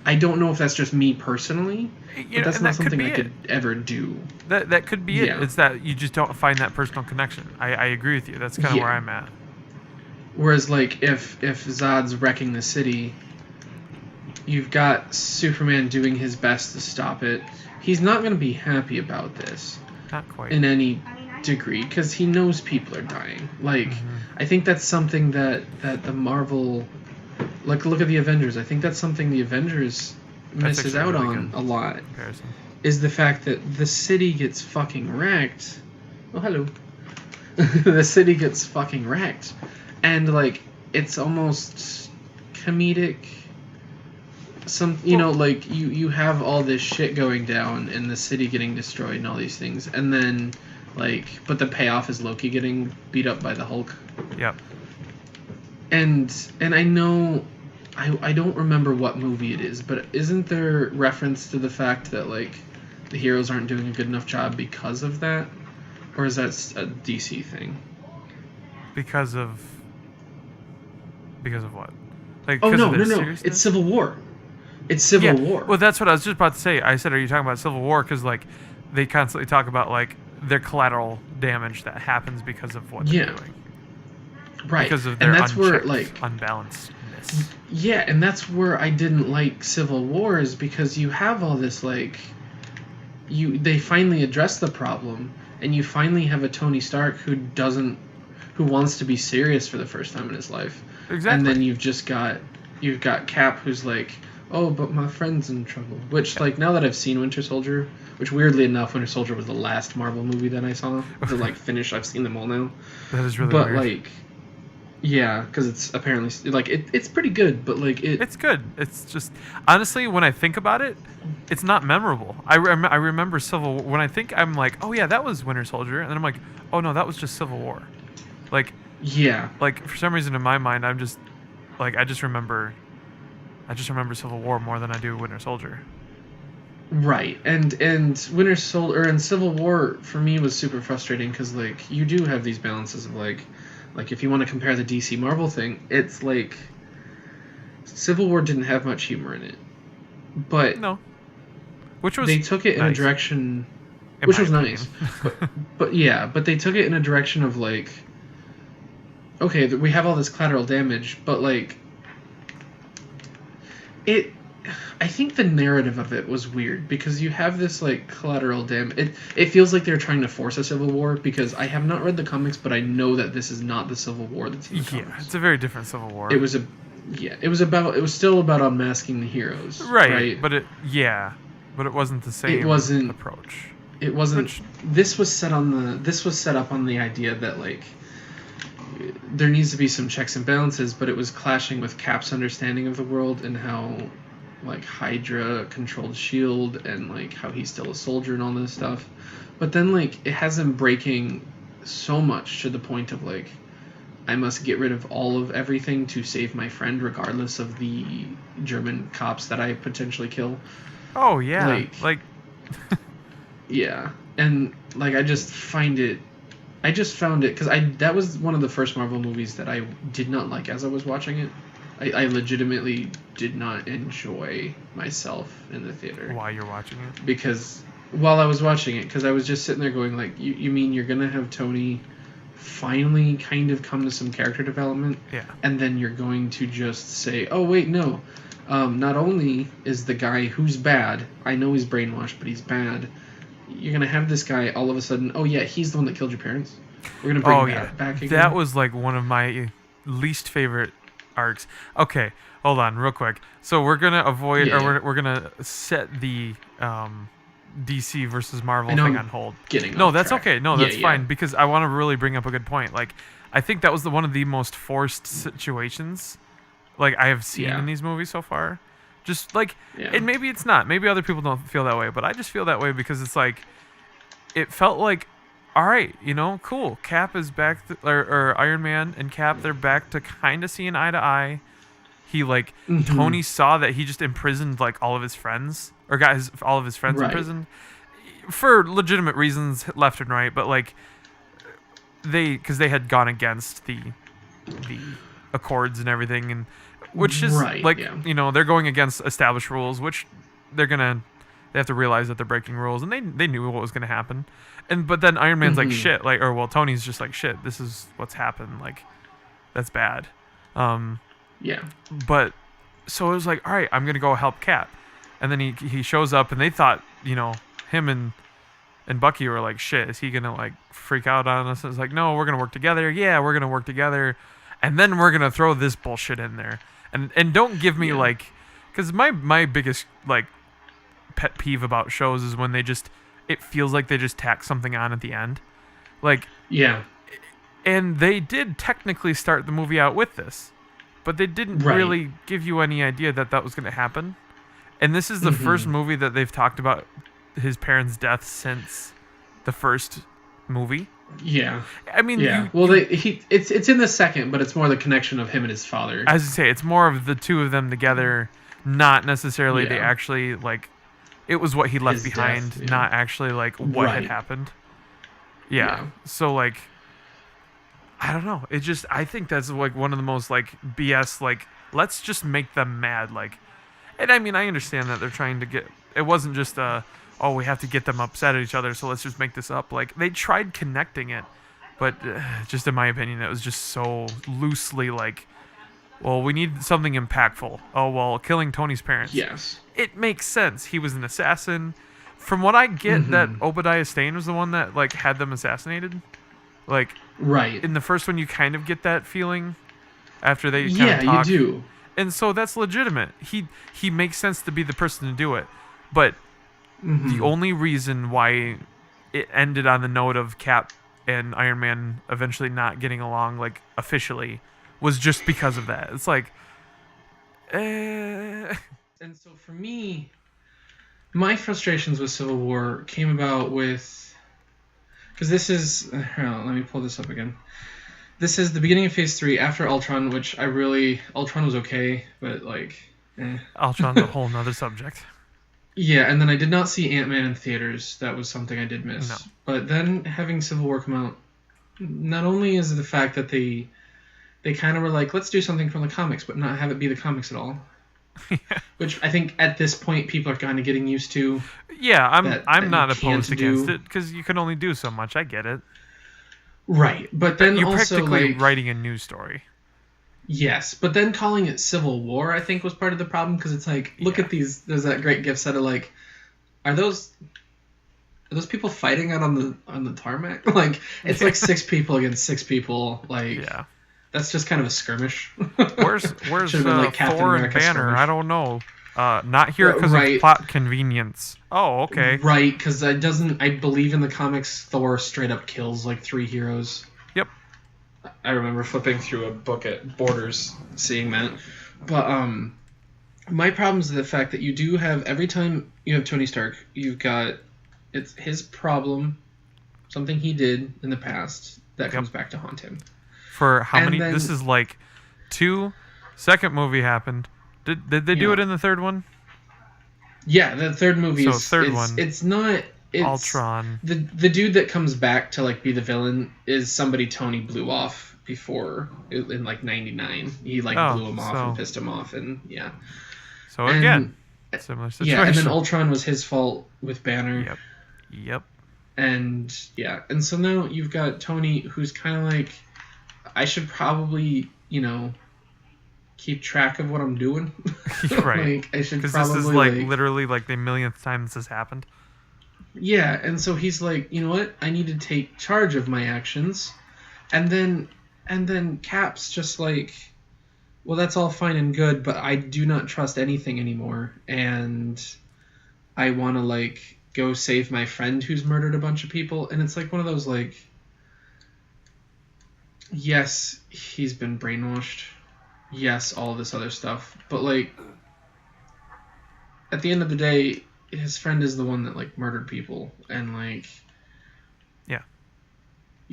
Speaker 2: I don't know if that's just me personally, but that's
Speaker 1: and
Speaker 2: not
Speaker 1: that could
Speaker 2: something
Speaker 1: be
Speaker 2: I could ever do.
Speaker 1: That could be
Speaker 2: Yeah.
Speaker 1: it. It's that you just don't find that personal connection. I agree with you. That's kind of
Speaker 2: Yeah.
Speaker 1: where I'm at.
Speaker 2: Whereas, like, if Zod's wrecking the city, you've got Superman doing his best to stop it. He's not going to be happy about this
Speaker 1: Not quite.
Speaker 2: in any degree because he knows people are dying. Like,
Speaker 1: Mhm.
Speaker 2: I think that's something that the Marvel, like, look at the Avengers. I think that's something the Avengers misses
Speaker 1: actually
Speaker 2: out
Speaker 1: really
Speaker 2: on
Speaker 1: good
Speaker 2: a lot,
Speaker 1: Comparison.
Speaker 2: is the fact that the city gets fucking wrecked. Oh, hello. The city gets fucking wrecked. And, like, it's almost comedic. Like, you have all this shit going down and the city getting destroyed and all these things. And then, like, but the payoff is Loki getting beat up by the Hulk.
Speaker 1: Yep.
Speaker 2: And I know, I don't remember what movie it is, but isn't there reference to the fact that, like, the heroes aren't doing a good enough job because of that? Or is that a DC thing?
Speaker 1: Because of what? Like
Speaker 2: Oh
Speaker 1: because of
Speaker 2: no,
Speaker 1: their
Speaker 2: no, no! It's
Speaker 1: seriousness?
Speaker 2: Civil War. It's Civil
Speaker 1: Yeah.
Speaker 2: War.
Speaker 1: Well, that's what I was just about to say. I said, are you talking about Civil War? Because like they constantly talk about like their collateral damage that happens because of what they're
Speaker 2: Yeah,
Speaker 1: doing,
Speaker 2: right.
Speaker 1: because of
Speaker 2: And
Speaker 1: their
Speaker 2: that's where
Speaker 1: unchecked unbalancedness.
Speaker 2: yeah, and that's where I didn't like Civil War is because you have all this like they finally address the problem and you finally have a Tony Stark who wants to be serious for the first time in his life. And
Speaker 1: Exactly.
Speaker 2: then you've got Cap who's like, "Oh, but my friend's in trouble." Which like now that I've seen Winter Soldier, which weirdly enough Winter Soldier was the last Marvel movie that I saw. The like finish I've seen them all now.
Speaker 1: That is really
Speaker 2: But
Speaker 1: weird.
Speaker 2: like yeah, cuz it's apparently like it's pretty good, but like
Speaker 1: It's good. It's just honestly, when I think about it, it's not memorable. I remember Civil War. When I think, I'm like, oh yeah, that was Winter Soldier, and then I'm like, oh no, that was just Civil War. Like
Speaker 2: yeah.
Speaker 1: for some reason in my mind, I'm just like I just remember Civil War more than I do Winter Soldier.
Speaker 2: Right, and Winter Soldier and Civil War for me was super frustrating because like you do have these balances of like if you want to compare the DC Marvel thing, it's like Civil War didn't have much humor in it, but
Speaker 1: No, which was
Speaker 2: they took it in a
Speaker 1: nice,
Speaker 2: direction,
Speaker 1: in
Speaker 2: which
Speaker 1: my
Speaker 2: was
Speaker 1: opinion.
Speaker 2: nice, but yeah, but they took it in a direction of like, okay, we have all this collateral damage, but like it I think the narrative of it was weird because you have this like collateral damage. It feels like they're trying to force a civil war because I have not read the comics, but I know that this is not the Civil War that's in the
Speaker 1: Yeah,
Speaker 2: comics.
Speaker 1: it's a very different Civil War.
Speaker 2: It was a yeah, it was still about unmasking the heroes,
Speaker 1: Right,
Speaker 2: right?
Speaker 1: but it wasn't the
Speaker 2: It
Speaker 1: same
Speaker 2: wasn't
Speaker 1: approach.
Speaker 2: it wasn't
Speaker 1: Which
Speaker 2: this was set up on the idea that like there needs to be some checks and balances, but it was clashing with Cap's understanding of the world and how like Hydra controlled Shield and like how he's still a soldier and all this stuff. But then like it has him breaking so much to the point of like I must get rid of all of everything to save my friend regardless of the German cops that I potentially kill.
Speaker 1: oh yeah,
Speaker 2: Like
Speaker 1: like
Speaker 2: yeah. And like I just found it because that was one of the first Marvel movies that I did not like as I was watching it. I legitimately did not enjoy myself in the theater
Speaker 1: while you're watching it.
Speaker 2: because while I was watching it, because I was just sitting there going like, you mean you're gonna have Tony finally kind of come to some character development,
Speaker 1: Yeah.
Speaker 2: and then you're going to just say, oh wait, no, not only is the guy who's bad, I know he's brainwashed, but he's bad. You're gonna have this guy all of a sudden. Oh yeah, he's the one that killed your parents. We're gonna bring that back again.
Speaker 1: That was like one of my least favorite arcs. Okay, hold on, real quick. So we're gonna avoid,
Speaker 2: Yeah,
Speaker 1: or
Speaker 2: yeah.
Speaker 1: we're gonna set the DC versus Marvel
Speaker 2: I know
Speaker 1: thing
Speaker 2: I'm
Speaker 1: on hold.
Speaker 2: getting
Speaker 1: No,
Speaker 2: off
Speaker 1: that's
Speaker 2: track.
Speaker 1: okay. No,
Speaker 2: Yeah,
Speaker 1: that's
Speaker 2: yeah.
Speaker 1: fine because I want to really bring up a good point. Like, I think that was one of the most forced situations like I have seen
Speaker 2: Yeah.
Speaker 1: in these movies so far. Just like,
Speaker 2: Yeah.
Speaker 1: and maybe it's not. Maybe other people don't feel that way, but I just feel that way because it's like, it felt like, all right, cool. Cap is back, or Iron Man and Cap, they're back to kind of seeing eye to eye. He like
Speaker 2: Mm-hmm.
Speaker 1: Tony saw that he just imprisoned like all of his friends, or got all of his friends
Speaker 2: Right.
Speaker 1: imprisoned for legitimate reasons, left and right. But like because they had gone against the accords and everything, and which is
Speaker 2: Right,
Speaker 1: like
Speaker 2: yeah.
Speaker 1: they're going against established rules, which they have to realize that they're breaking rules, and they knew what was gonna happen. And but then Iron Man's like
Speaker 2: Mhm.
Speaker 1: shit, like, or well, Tony's just like shit. This is what's happened. Like that's bad.
Speaker 2: Yeah.
Speaker 1: But so it was like, all right, I'm gonna go help Cap, and then he shows up, and they thought him and Bucky were like, shit, is he gonna like freak out on us? And it's like, no, we're gonna work together. Yeah, we're gonna work together, and then we're gonna throw this bullshit in there, and don't give me
Speaker 2: Yeah.
Speaker 1: like, because my biggest like pet peeve about shows is when it feels like they just tack something on at the end, like,
Speaker 2: Yeah.
Speaker 1: and they did technically start the movie out with this, but they didn't
Speaker 2: Right.
Speaker 1: really give you any idea that was going to happen. And this is the first movie that they've talked about his parents' death since the first movie.
Speaker 2: Yeah.
Speaker 1: I mean,
Speaker 2: Yeah. Well, it's in the second, but it's more the connection of him and his father.
Speaker 1: as you say, it's more of the two of them together, not necessarily they
Speaker 2: Yeah.
Speaker 1: actually like. It was what he left
Speaker 2: His
Speaker 1: behind,
Speaker 2: death, yeah.
Speaker 1: not actually like what had
Speaker 2: Right.
Speaker 1: happened. Yeah.
Speaker 2: Yeah.
Speaker 1: So like, I don't know. I think that's like one of the most like BS. Like, let's just make them mad. Like, and I mean, I understand that they're trying to get. It wasn't just oh, we have to get them upset at each other, so let's just make this up. Like, they tried connecting it, but just in my opinion, it was just so loosely like, well, we need something impactful. Oh, well, killing Tony's parents.
Speaker 2: Yes.
Speaker 1: It makes sense. He was an assassin. From what I get, that
Speaker 2: Mm-hmm.
Speaker 1: Obadiah Stane was the one that like had them assassinated. Like,
Speaker 2: Right.
Speaker 1: in the first one, you kind of get that feeling after they kind of
Speaker 2: Yeah, you
Speaker 1: talk,
Speaker 2: do.
Speaker 1: and so that's legitimate. He makes sense to be the person to do it, but the
Speaker 2: Mm-hmm.
Speaker 1: only reason why it ended on the note of Cap and Iron Man eventually not getting along like officially was just because of that. It's like, eh.
Speaker 2: And so for me, my frustrations with Civil War came about with, because this is, hold on, let me pull this up again. This is the beginning of Phase 3 after Ultron, which Ultron was okay, but like, eh.
Speaker 1: Ultron's a whole nother subject.
Speaker 2: Yeah, and then I did not see Ant-Man in theaters. That was something I did miss.
Speaker 1: No.
Speaker 2: But then having Civil War come out, not only is it the fact that they kind of were like, let's do something from the comics, but not have it be the comics at all. Which I think at this point people are kind of getting used to.
Speaker 1: Yeah,
Speaker 2: That
Speaker 1: I'm
Speaker 2: you
Speaker 1: not
Speaker 2: can't
Speaker 1: opposed against
Speaker 2: do.
Speaker 1: it because you can only do so much. I get it.
Speaker 2: Right, but then
Speaker 1: You're
Speaker 2: also
Speaker 1: practically
Speaker 2: like
Speaker 1: writing a news story.
Speaker 2: yes, but then calling it Civil War I think was part of the problem because it's like look
Speaker 1: Yeah.
Speaker 2: at these. There's that great gif set of like, are those people fighting out on the tarmac? Like it's like 6 people against 6 people. Like
Speaker 1: Yeah.
Speaker 2: that's just kind of a skirmish.
Speaker 1: Where's
Speaker 2: Should've been like Captain
Speaker 1: Thor and
Speaker 2: America
Speaker 1: Banner?
Speaker 2: skirmish.
Speaker 1: I don't know. Not here because
Speaker 2: Right.
Speaker 1: of plot convenience. Oh, okay.
Speaker 2: Right, because it doesn't. I believe in the comics, Thor straight up kills like 3 heroes.
Speaker 1: Yep.
Speaker 2: I remember flipping through a book at Borders, seeing that. But my problem is the fact that you do have every time you have Tony Stark, you've got it's his problem, something he did in the past that comes back to haunt him.
Speaker 1: For how
Speaker 2: And
Speaker 1: many?
Speaker 2: then-
Speaker 1: This is like 2. Second movie happened. Did they do
Speaker 2: Yeah.
Speaker 1: it in the third one?
Speaker 2: Yeah, the third movie
Speaker 1: So
Speaker 2: is
Speaker 1: third
Speaker 2: it's,
Speaker 1: one.
Speaker 2: It's not. It's,
Speaker 1: Ultron.
Speaker 2: The dude that comes back to like be the villain is somebody Tony blew off before in like '99. He like
Speaker 1: Oh,
Speaker 2: blew him off
Speaker 1: so-
Speaker 2: and pissed him off, and yeah.
Speaker 1: So
Speaker 2: And-
Speaker 1: again, similar situation.
Speaker 2: Yeah, and then Ultron was his fault with Banner.
Speaker 1: Yep. Yep.
Speaker 2: And yeah, and so now you've got Tony who's kind of like, I should probably, keep track of what I'm doing.
Speaker 1: Right.
Speaker 2: Like, I should
Speaker 1: Because
Speaker 2: probably
Speaker 1: this is like literally like the millionth time this has happened.
Speaker 2: yeah, and so he's like, you know what? I need to take charge of my actions. And then Cap's just like, well, that's all fine and good, but I do not trust anything anymore, and I want to like go save my friend who's murdered a bunch of people. And it's like one of those like, yes, he's been brainwashed. Yes, all this other stuff, but like at the end of the day, his friend is the one that like murdered people, and like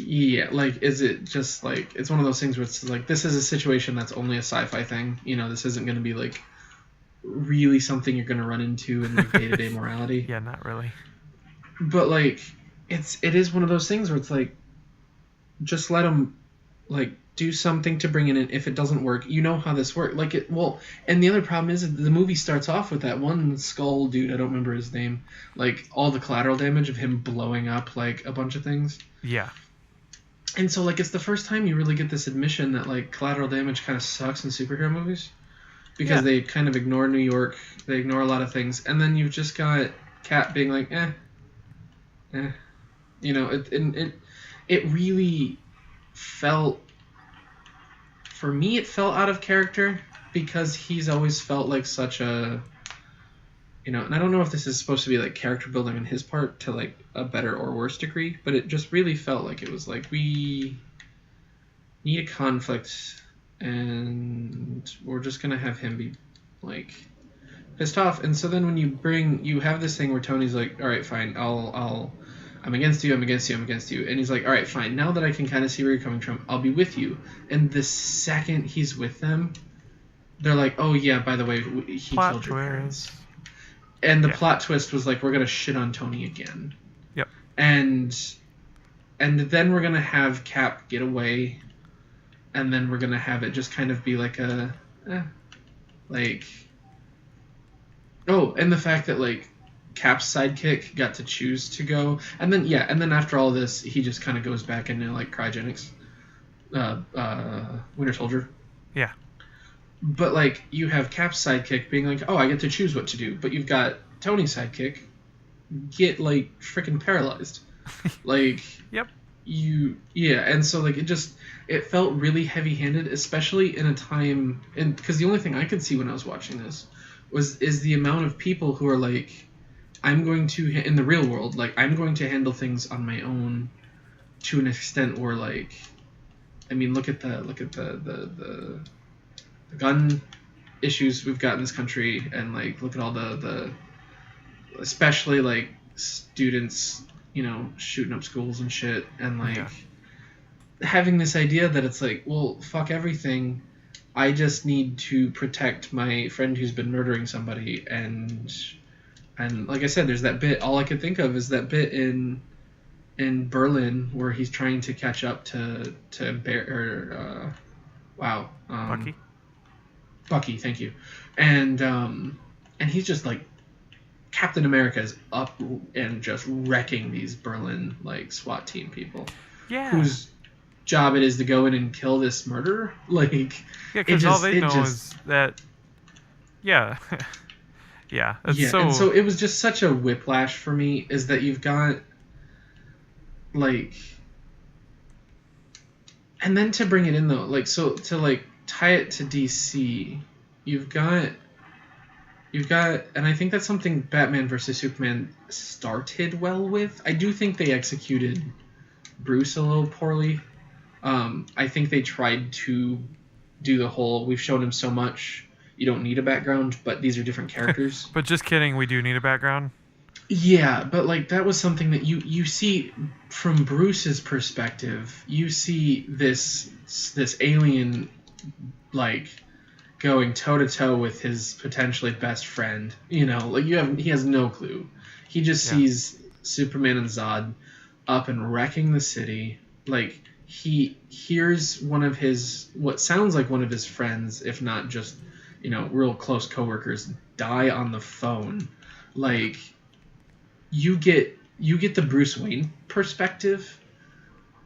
Speaker 2: yeah, like is it just like it's one of those things where it's like this is a situation that's only a sci-fi thing, this isn't going to be like really something you're going to run into in like day-to-day morality.
Speaker 1: Yeah, not really.
Speaker 2: But like it is one of those things where it's like just let him like do something to bring it in. If it doesn't work, you know how this works. Like it well, and the other problem is that the movie starts off with that one skull dude, I don't remember his name, like all the collateral damage of him blowing up like a bunch of things.
Speaker 1: Yeah.
Speaker 2: And so like it's the first time you really get this admission that like collateral damage kind of sucks in superhero movies because they kind of ignore New York, they ignore a lot of things, and then you've just got Cap being like it really felt, for me, it felt out of character because he's always felt like such a, and I don't know if this is supposed to be like character building on his part to like a better or worse degree, but it just really felt like it was like we need a conflict and we're just going to have him be like pissed off. And so then when you have this thing where Tony's like, all right, fine, I'm against you, I'm against you, I'm against you. And he's like, all right, fine, now that I can kind of see where you're coming from, I'll be with you. And the second he's with them, they're like, oh yeah, by the way, he
Speaker 1: Plot
Speaker 2: killed your
Speaker 1: twist.
Speaker 2: parents. And the plot twist was like, we're going to shit on Tony again.
Speaker 1: Yep.
Speaker 2: And then we're going to have Cap get away and then we're gonna have it just kind of be like a, like, oh, and the fact that like Cap's sidekick got to choose to go, and then after all this, he just kind of goes back into like cryogenics, Winter Soldier.
Speaker 1: Yeah.
Speaker 2: But like you have Cap's sidekick being like, oh, I get to choose what to do, but you've got Tony's sidekick get like freaking paralyzed, like
Speaker 1: Yep.
Speaker 2: and so like it felt really heavy-handed, especially in a time, and because the only thing I could see when I was watching this is the amount of people who are like, I'm going to in the real world, like I'm going to handle things on my own to an extent where like, I mean, look at the gun issues we've got in this country, and like look at all the especially like students, shooting up schools and shit, and like having this idea that it's like, well, fuck everything, I just need to protect my friend who's been murdering somebody, and like I said, there's that bit, all I could think of is that bit in Berlin where he's trying to catch up to Bucky, thank you. And he's just like, Captain America is up and just wrecking these Berlin like SWAT team people.
Speaker 1: Yeah.
Speaker 2: Whose job it is to go in and kill this murderer. Like,
Speaker 1: yeah, because all they know is that. Yeah. Yeah.
Speaker 2: And so it was just such a whiplash for me. Is that you've got like, and then to bring it in though, like, so to like tie it to DC, you've got, and I think that's something Batman versus Superman started well with. I do think they executed Bruce a little poorly. I think they tried to do the whole, we've shown him so much, you don't need a background, but these are different characters.
Speaker 1: But just kidding, we do need a background.
Speaker 2: Yeah, but like that was something that you see from Bruce's perspective. You see this alien like going toe to toe with his potentially best friend. Like he has no clue. He just sees Superman and Zod up and wrecking the city. Like he hears one of his, what sounds like one of his friends, if not just, real close coworkers, die on the phone. Like you get the Bruce Wayne perspective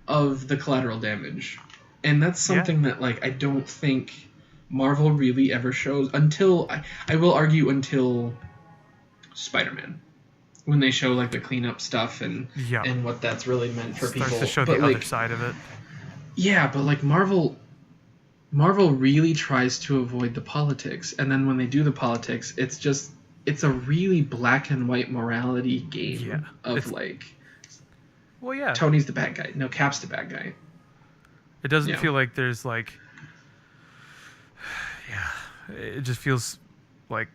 Speaker 2: of the collateral damage. And that's something that like I don't think Marvel really ever shows until I will argue until Spider-Man, when they show like the cleanup stuff and what that's really meant for people.
Speaker 1: To show the other side of it.
Speaker 2: Yeah, but like Marvel really tries to avoid the politics, and then when they do the politics, it's a really black and white morality game of like,
Speaker 1: well, yeah,
Speaker 2: Tony's the bad guy, no, Cap's the bad guy.
Speaker 1: It doesn't feel like there's like, it just feels like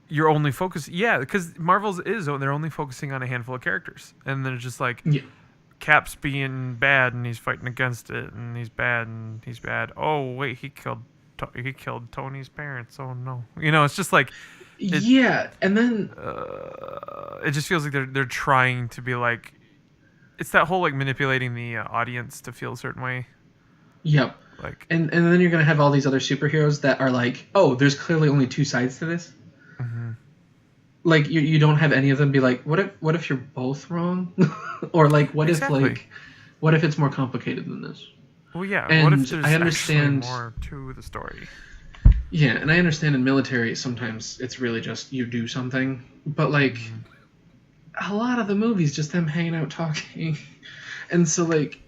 Speaker 1: you're only focused. Yeah, because Marvel's they're only focusing on a handful of characters, and then it's just like Cap's being bad and he's fighting against it, and he's bad and he's bad. Oh wait, he killed Tony's parents. Oh no, it's just like.
Speaker 2: And then
Speaker 1: it just feels like they're trying to be like, it's that whole like manipulating the audience to feel a certain way.
Speaker 2: Yep.
Speaker 1: Like,
Speaker 2: and then you're gonna have all these other superheroes that are like, oh, there's clearly only two sides to this.
Speaker 1: Mm-hmm.
Speaker 2: Like you don't have any of them be like, what if you're both wrong, or like what if it's more complicated than this?
Speaker 1: Well, yeah.
Speaker 2: And
Speaker 1: what if there's
Speaker 2: I understand
Speaker 1: actually more to the story?
Speaker 2: Yeah, and I understand in military sometimes it's really just you do something, but like a lot of the movies just them hanging out talking, and so like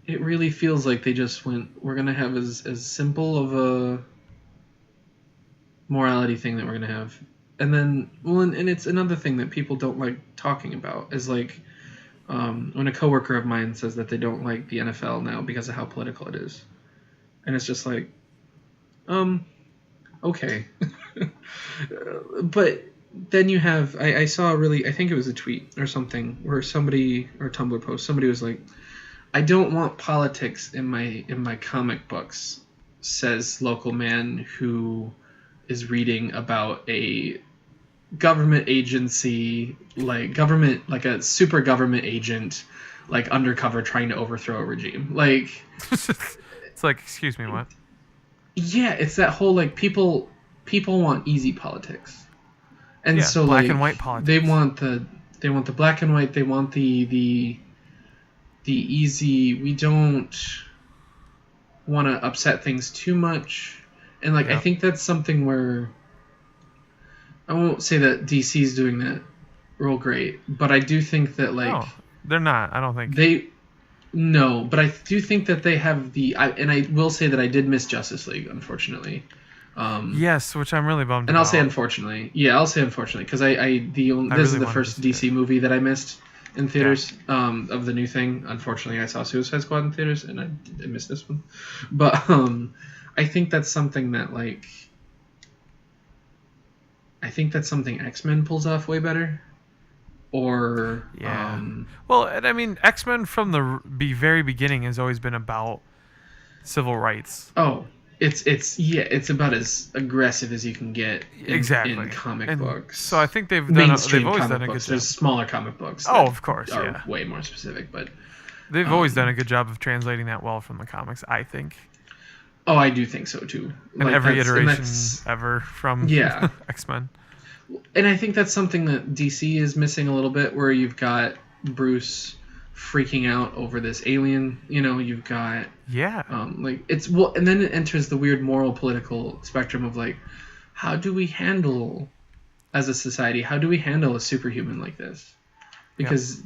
Speaker 2: it really feels like they just went, we're gonna have as simple of a morality thing that we're gonna have, and then and it's another thing that people don't like talking about is like when a coworker of mine says that they don't like the NFL now because of how political it is, and it's just like, okay. But then you have, I saw I think it was a tweet or something where somebody, or a Tumblr post, somebody was like, I don't want politics in my comic books, says local man who is reading about a government agency, like a super government agent, like undercover trying to overthrow a regime. Like,
Speaker 1: It's like, excuse me, what?
Speaker 2: yeah, it's that whole like people want easy politics, and
Speaker 1: Yeah,
Speaker 2: so
Speaker 1: black and
Speaker 2: like
Speaker 1: white politics.
Speaker 2: they want the black and white. They want the easy. We don't want to upset things too much, and like I
Speaker 1: Yep.
Speaker 2: think that's something where I won't say that DC's doing that real great, but I do think that like
Speaker 1: No, they're not. I don't think.
Speaker 2: they no, but I do think that they have and I will say that I did miss Justice League, unfortunately. Um,
Speaker 1: Yes, which I'm really bummed
Speaker 2: and I'll say
Speaker 1: about.
Speaker 2: unfortunately, yeah, I'll say unfortunately because
Speaker 1: I
Speaker 2: this
Speaker 1: really
Speaker 2: is the
Speaker 1: wanted to
Speaker 2: first
Speaker 1: see it.
Speaker 2: DC movie that I missed in
Speaker 1: Yeah.
Speaker 2: theaters of the new thing. Unfortunately, I saw Suicide Squad in theaters and I missed this one, but I think that's something that like I think that's something X Men pulls off way better, or
Speaker 1: Yeah. Well, and I mean, X Men from the very beginning has always been about civil rights.
Speaker 2: oh, it's yeah, it's about as aggressive as you can get in
Speaker 1: Exactly.
Speaker 2: comic
Speaker 1: And so I
Speaker 2: books.
Speaker 1: think they've
Speaker 2: Mainstream
Speaker 1: always done
Speaker 2: comic
Speaker 1: a good
Speaker 2: books. There's
Speaker 1: job.
Speaker 2: smaller comic books
Speaker 1: Oh,
Speaker 2: that
Speaker 1: of course,
Speaker 2: are
Speaker 1: yeah.
Speaker 2: way more specific, but
Speaker 1: They've always done a
Speaker 2: um,
Speaker 1: good job of translating that well from the comics, I think.
Speaker 2: oh, I do think so too.
Speaker 1: And
Speaker 2: Like
Speaker 1: every
Speaker 2: that's and
Speaker 1: iteration
Speaker 2: that's
Speaker 1: ever from
Speaker 2: yeah,
Speaker 1: X Men.
Speaker 2: and I think that's something that DC is missing a little bit, where you've got Bruce freaking out over this alien. You know, you've got
Speaker 1: Yeah.
Speaker 2: like it's well, and then it enters the weird moral political spectrum of like, how do we handle as a society? How do we handle a superhuman like this?
Speaker 1: Yep.
Speaker 2: Because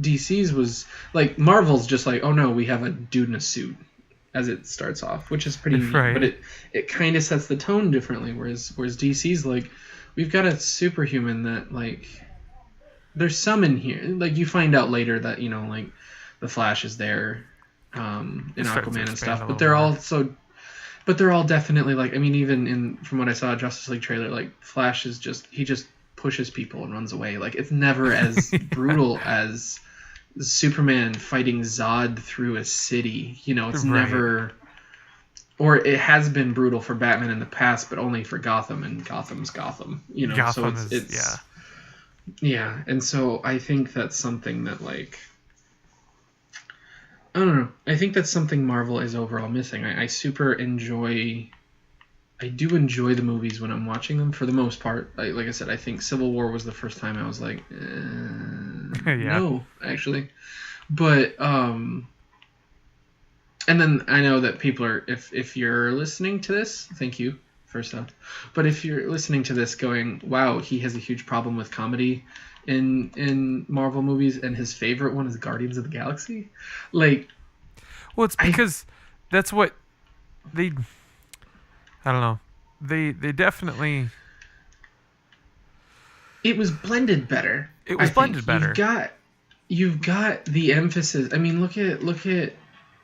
Speaker 2: DC's was like Marvel's just like, oh no, we have a dude in a suit as it starts off, which is pretty neat, but
Speaker 1: Right.
Speaker 2: it kind of sets the tone differently. Whereas DC's like, we've got a superhuman that like there's some in here. Like you find out later that like the Flash is there,
Speaker 1: It
Speaker 2: in
Speaker 1: starts to
Speaker 2: Aquaman and
Speaker 1: expand a
Speaker 2: stuff,
Speaker 1: little more.
Speaker 2: but they're all definitely like I mean even in from what I saw Justice League trailer like Flash is he just pushes people and runs away. Like it's never as brutal as Superman fighting Zod through a city. It's
Speaker 1: Right.
Speaker 2: never or it has been brutal for Batman in the past, but only for Gotham, and Gotham's Gotham. So
Speaker 1: Gotham
Speaker 2: it's
Speaker 1: is, yeah.
Speaker 2: yeah, and so I think that's something that like I don't know. I think that's something Marvel is overall missing. I super enjoy. I do enjoy the movies when I'm watching them for the most part. Like I said, I think Civil War was the first time I was like,
Speaker 1: Yeah.
Speaker 2: no, actually. But and then I know that people are if you're listening to this, thank you first off. But if you're listening to this, going, wow, he has a huge problem with comedy in Marvel movies, and his favorite one is Guardians of the Galaxy, like
Speaker 1: Well, it's
Speaker 2: I
Speaker 1: because that's what they. I don't know. They definitely.
Speaker 2: it was blended better.
Speaker 1: It
Speaker 2: I
Speaker 1: was blended
Speaker 2: think
Speaker 1: better.
Speaker 2: you've got the emphasis. I mean, look at,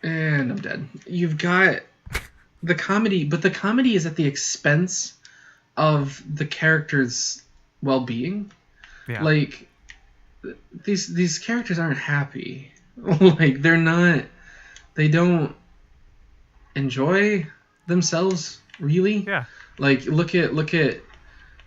Speaker 2: and I'm dead. You've got the comedy, but the comedy is at the expense of the character's well-being.
Speaker 1: Yeah.
Speaker 2: Like these characters aren't happy. Like they're not. They don't enjoy themselves really.
Speaker 1: Yeah.
Speaker 2: Like look at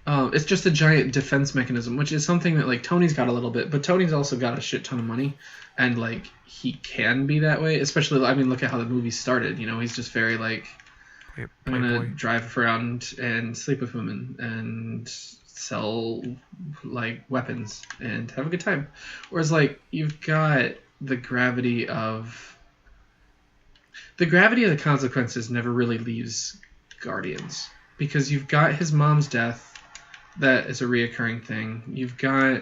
Speaker 2: it's just a giant defense mechanism, which is something that like Tony's got a little bit, but Tony's also got a shit ton of money, and like he can be that way. Especially, I mean, look at how the movie started. He's just very like, I'm gonna
Speaker 1: Playboy.
Speaker 2: drive around and sleep with women and sell like weapons and have a good time. Whereas like you've got the gravity of the consequences never really leaves Guardians, because you've got his mom's death. That is a reoccurring thing. You've got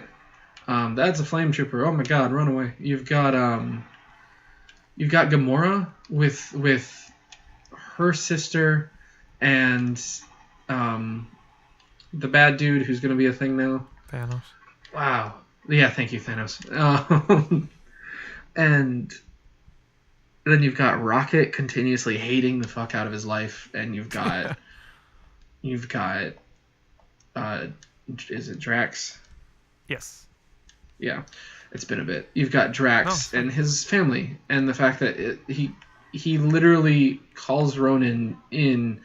Speaker 2: that's a flame trooper. Oh my god, run away. You've got Gamora with her sister and the bad dude who's gonna be a thing now.
Speaker 1: Thanos.
Speaker 2: Wow. Yeah, thank you, Thanos. And then you've got Rocket continuously hating the fuck out of his life, and you've got is it Drax?
Speaker 1: Yes.
Speaker 2: Yeah, it's been a bit. You've got Drax
Speaker 1: No.
Speaker 2: and his family, and the fact that he literally calls Ronan in